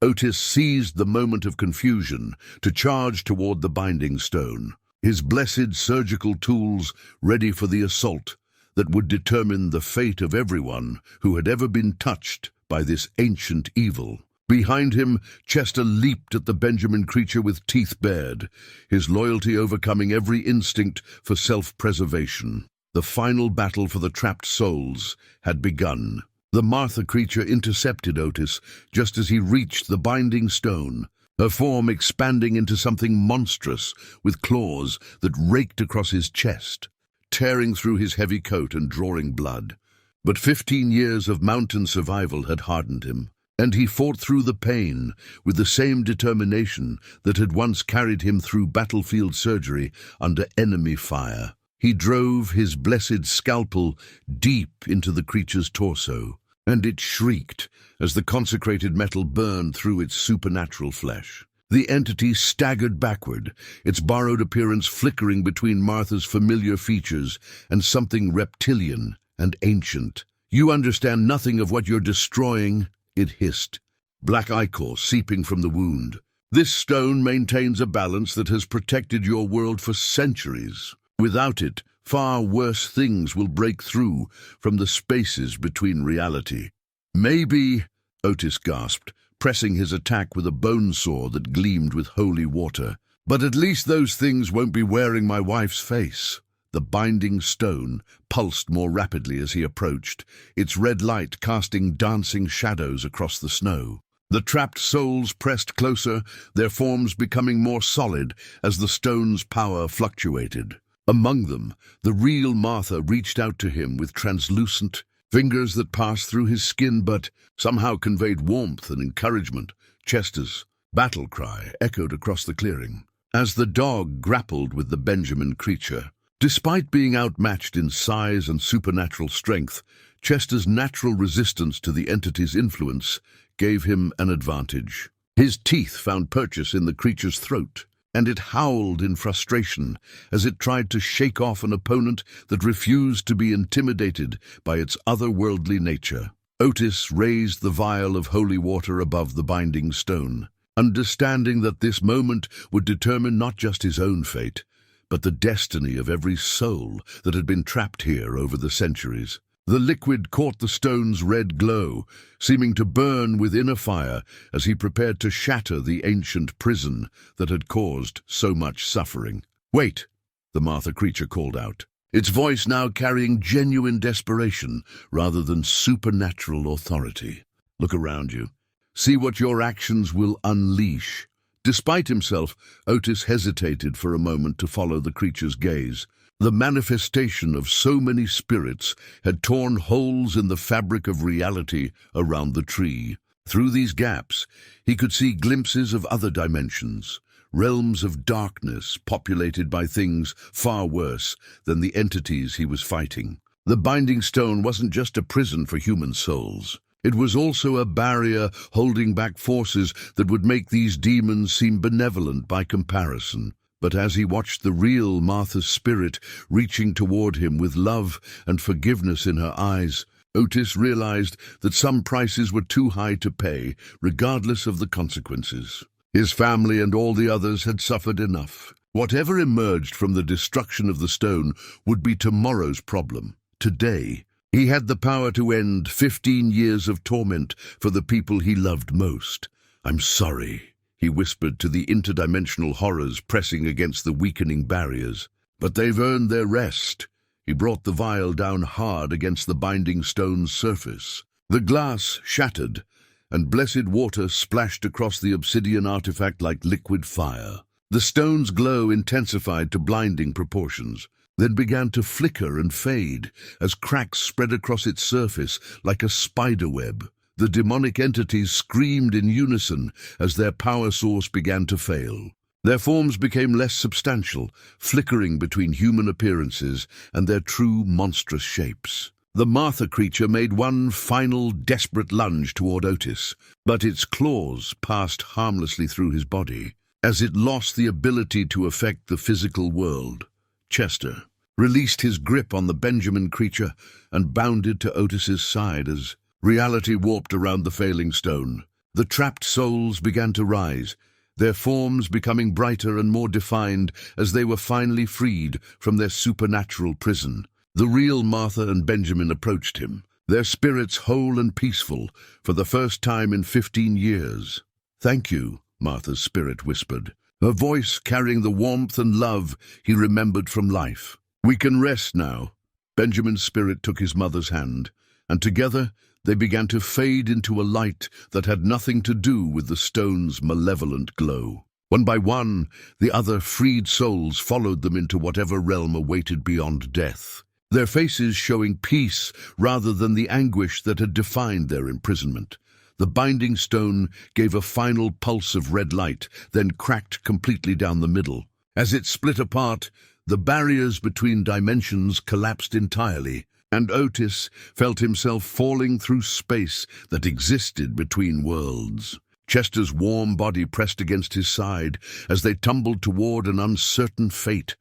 Otis seized the moment of confusion to charge toward the binding stone, his blessed surgical tools ready for the assault that would determine the fate of everyone who had ever been touched by this ancient evil. Behind him, Chester leaped at the Benjamin creature with teeth bared, his loyalty overcoming every instinct for self-preservation. The final battle for the trapped souls had begun. The Martha creature intercepted Otis just as he reached the binding stone, her form expanding into something monstrous with claws that raked across his chest, tearing through his heavy coat and drawing blood. But 15 years of mountain survival had hardened him, and he fought through the pain with the same determination that had once carried him through battlefield surgery under enemy fire. He drove his blessed scalpel deep into the creature's torso, and it shrieked as the consecrated metal burned through its supernatural flesh. The entity staggered backward, its borrowed appearance flickering between Martha's familiar features and something reptilian and ancient. "You understand nothing of what you're destroying," it hissed, black ichor seeping from the wound. "This stone maintains a balance that has protected your world for centuries. Without it, far worse things will break through from the spaces between reality." "Maybe," Otis gasped, pressing his attack with a bone saw that gleamed with holy water, "but at least those things won't be wearing my wife's face." The binding stone pulsed more rapidly as he approached, its red light casting dancing shadows across the snow. The trapped souls pressed closer, their forms becoming more solid as the stone's power fluctuated. Among them, the real Martha reached out to him with translucent fingers that passed through his skin but somehow conveyed warmth and encouragement. Chester's battle cry echoed across the clearing. as the dog grappled with the Benjamin creature. Despite being outmatched in size and supernatural strength, Chester's natural resistance to the entity's influence gave him an advantage. His teeth found purchase in the creature's throat, and it howled in frustration as it tried to shake off an opponent that refused to be intimidated by its otherworldly nature. Otis raised the vial of holy water above the binding stone, understanding that this moment would determine not just his own fate, but the destiny of every soul that had been trapped here over the centuries. The liquid caught the stone's red glow, seeming to burn within a fire as he prepared to shatter the ancient prison that had caused so much suffering. "Wait," the Martha creature called out, its voice now carrying genuine desperation rather than supernatural authority. "Look around you. See what your actions will unleash." Despite himself, Otis hesitated for a moment to follow the creature's gaze. The manifestation of so many spirits had torn holes in the fabric of reality around the tree. Through these gaps, he could see glimpses of other dimensions, realms of darkness populated by things far worse than the entities he was fighting. The binding stone wasn't just a prison for human souls. It was also a barrier holding back forces that would make these demons seem benevolent by comparison. But as he watched the real Martha's spirit reaching toward him with love and forgiveness in her eyes, Otis realized that some prices were too high to pay, regardless of the consequences. His family and all the others had suffered enough. Whatever emerged from the destruction of the stone would be tomorrow's problem. Today, he had the power to end 15 years of torment for the people he loved most. "I'm sorry," he whispered to the interdimensional horrors pressing against the weakening barriers. "But they've earned their rest." He brought the vial down hard against the binding stone's surface. The glass shattered, and blessed water splashed across the obsidian artifact like liquid fire. The stone's glow intensified to blinding proportions, then began to flicker and fade as cracks spread across its surface like a spiderweb. The demonic entities screamed in unison as their power source began to fail. Their forms became less substantial, flickering between human appearances and their true monstrous shapes. The Martha creature made one final desperate lunge toward Otis, but its claws passed harmlessly through his body. As it lost the ability to affect the physical world, Chester released his grip on the Benjamin creature and bounded to Otis's side as reality warped around the failing stone. The trapped souls began to rise, their forms becoming brighter and more defined as they were finally freed from their supernatural prison. The real Martha and Benjamin approached him, their spirits whole and peaceful for the first time in 15 years. "Thank you," Martha's spirit whispered, her voice carrying the warmth and love he remembered from life. "We can rest now." Benjamin's spirit took his mother's hand, and together they began to fade into a light that had nothing to do with the stone's malevolent glow. One by one, the other freed souls followed them into whatever realm awaited beyond death, their faces showing peace rather than the anguish that had defined their imprisonment. The binding stone gave a final pulse of red light, then cracked completely down the middle. As it split apart, the barriers between dimensions collapsed entirely, and Otis felt himself falling through space that existed between worlds. Chester's warm body pressed against his side as they tumbled toward an uncertain fate.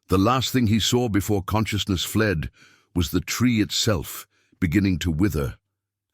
The last thing he saw before consciousness fled was the tree itself beginning to wither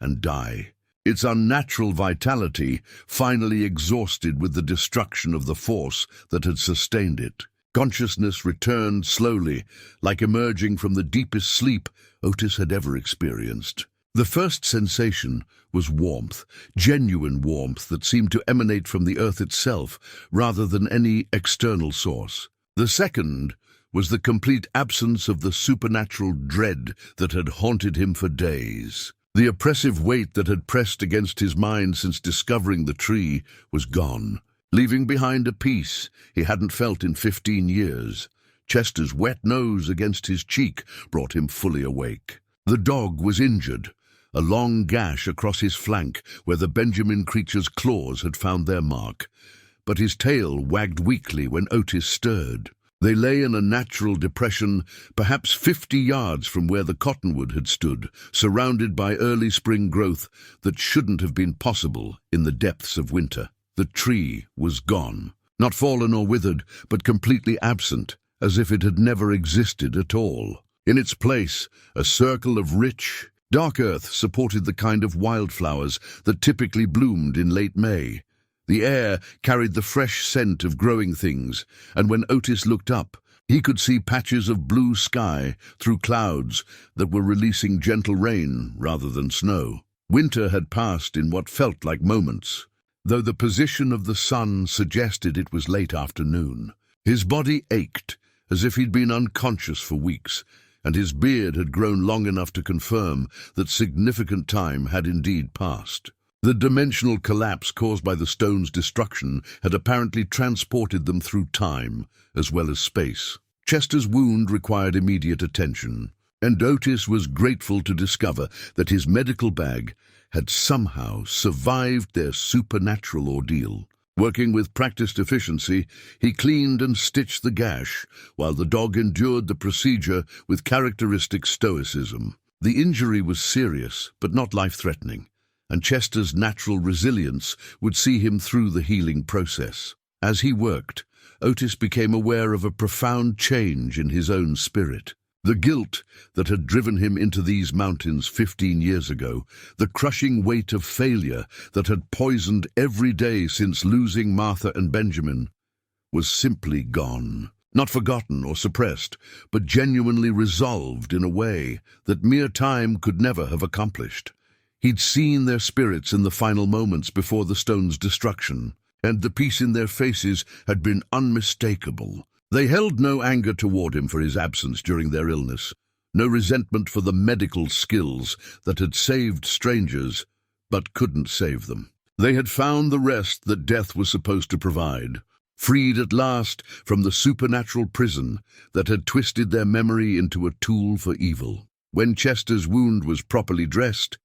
and die, its unnatural vitality finally exhausted with the destruction of the force that had sustained it. Consciousness returned slowly, like emerging from the deepest sleep Otis had ever experienced. The first sensation was warmth, genuine warmth that seemed to emanate from the earth itself rather than any external source. The second was the complete absence of the supernatural dread that had haunted him for days. The oppressive weight that had pressed against his mind since discovering the tree was gone, leaving behind a peace he hadn't felt in 15 years. Chester's wet nose against his cheek brought him fully awake. The dog was injured, a long gash across his flank where the Benjamin creature's claws had found their mark. but his tail wagged weakly when Otis stirred. They lay in a natural depression, perhaps 50 yards from where the cottonwood had stood, surrounded by early spring growth that shouldn't have been possible in the depths of winter. The tree was gone, not fallen or withered, but completely absent, as if it had never existed at all. In its place, a circle of rich, dark earth supported the kind of wildflowers that typically bloomed in late May. The air carried the fresh scent of growing things, and when Otis looked up, he could see patches of blue sky through clouds that were releasing gentle rain rather than snow. Winter had passed in what felt like moments, though the position of the sun suggested it was late afternoon. His body ached, as if he'd been unconscious for weeks, and his beard had grown long enough to confirm that significant time had indeed passed. The dimensional collapse caused by the stone's destruction had apparently transported them through time as well as space. Chester's wound required immediate attention, and Otis was grateful to discover that his medical bag had somehow survived their supernatural ordeal. Working with practiced efficiency, he cleaned and stitched the gash, while the dog endured the procedure with characteristic stoicism. The injury was serious, but not life-threatening, and Chester's natural resilience would see him through the healing process. As he worked, Otis became aware of a profound change in his own spirit. The guilt that had driven him into these mountains 15 years ago, the crushing weight of failure that had poisoned every day since losing Martha and Benjamin, was simply gone. Not forgotten or suppressed, but genuinely resolved in a way that mere time could never have accomplished. He'd seen their spirits in the final moments before the stone's destruction, and the peace in their faces had been unmistakable. They held no anger toward him for his absence during their illness, no resentment for the medical skills that had saved strangers but couldn't save them. They had found the rest that death was supposed to provide, freed at last from the supernatural prison that had twisted their memory into a tool for evil. When Chester's wound was properly dressed,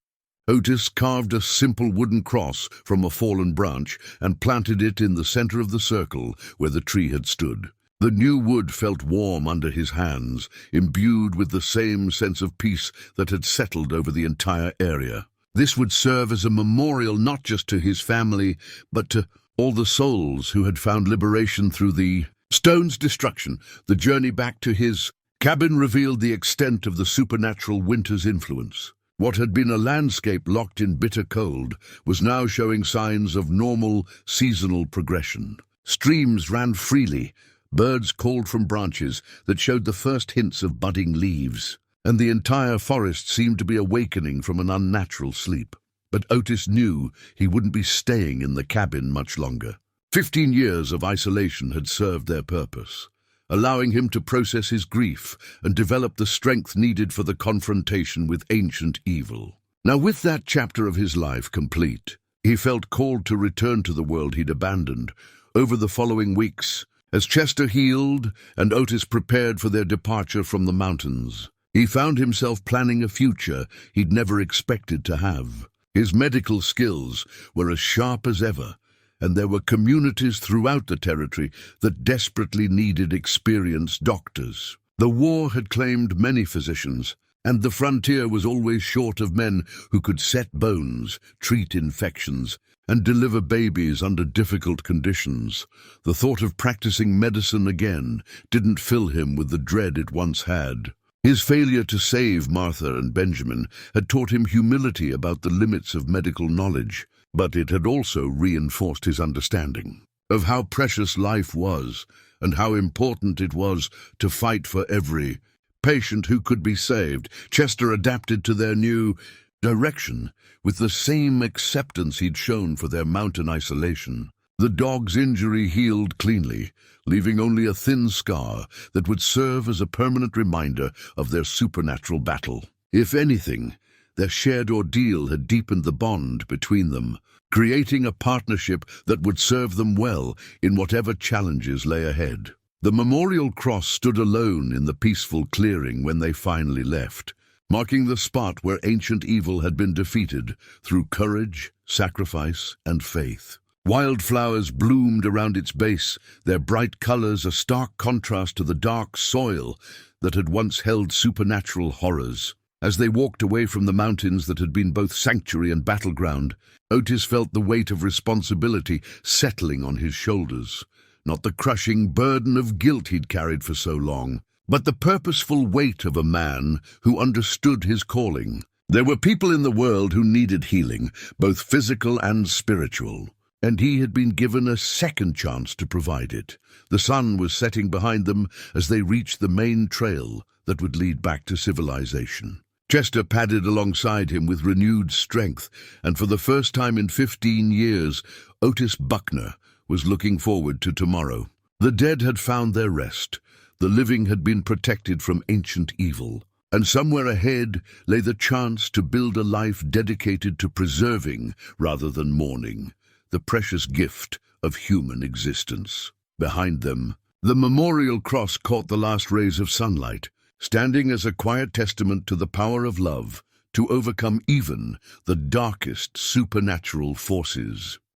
Otis carved a simple wooden cross from a fallen branch and planted it in the center of the circle where the tree had stood. The new wood felt warm under his hands, imbued with the same sense of peace that had settled over the entire area. This would serve as a memorial not just to his family, but to all the souls who had found liberation through the stone's destruction. The journey back to his cabin revealed the extent of the supernatural winter's influence. What had been a landscape locked in bitter cold was now showing signs of normal, seasonal progression. Streams ran freely, birds called from branches that showed the first hints of budding leaves, and the entire forest seemed to be awakening from an unnatural sleep. But Otis knew he wouldn't be staying in the cabin much longer. 15 years of isolation had served their purpose, allowing him to process his grief and develop the strength needed for the confrontation with ancient evil. Now, with that chapter of his life complete, he felt called to return to the world he'd abandoned. Over the following weeks, as Chester healed and Otis prepared for their departure from the mountains, he found himself planning a future he'd never expected to have. His medical skills were as sharp as ever, and there were communities throughout the territory that desperately needed experienced doctors. The war had claimed many physicians, and the frontier was always short of men who could set bones, treat infections, and deliver babies under difficult conditions. The thought of practicing medicine again didn't fill him with the dread it once had. His failure to save Martha and Benjamin had taught him humility about the limits of medical knowledge, but it had also reinforced his understanding of how precious life was and how important it was to fight for every patient who could be saved. Chester adapted to their new direction with the same acceptance he'd shown for their mountain isolation. The dog's injury healed cleanly, leaving only a thin scar that would serve as a permanent reminder of their supernatural battle. If anything, their shared ordeal had deepened the bond between them, creating a partnership that would serve them well in whatever challenges lay ahead. The memorial cross stood alone in the peaceful clearing when they finally left, marking the spot where ancient evil had been defeated through courage, sacrifice, and faith. Wildflowers bloomed around its base, their bright colors a stark contrast to the dark soil that had once held supernatural horrors. As they walked away from the mountains that had been both sanctuary and battleground, Otis felt the weight of responsibility settling on his shoulders. Not the crushing burden of guilt he'd carried for so long, but the purposeful weight of a man who understood his calling. There were people in the world who needed healing, both physical and spiritual, and he had been given a second chance to provide it. The sun was setting behind them as they reached the main trail that would lead back to civilization. Chester padded alongside him with renewed strength, and for the first time in 15 years, Otis Buckner was looking forward to tomorrow. The dead had found their rest, the living had been protected from ancient evil, and somewhere ahead lay the chance to build a life dedicated to preserving rather than mourning the precious gift of human existence. Behind them, the memorial cross caught the last rays of sunlight, standing as a quiet testament to the power of love to overcome even the darkest supernatural forces.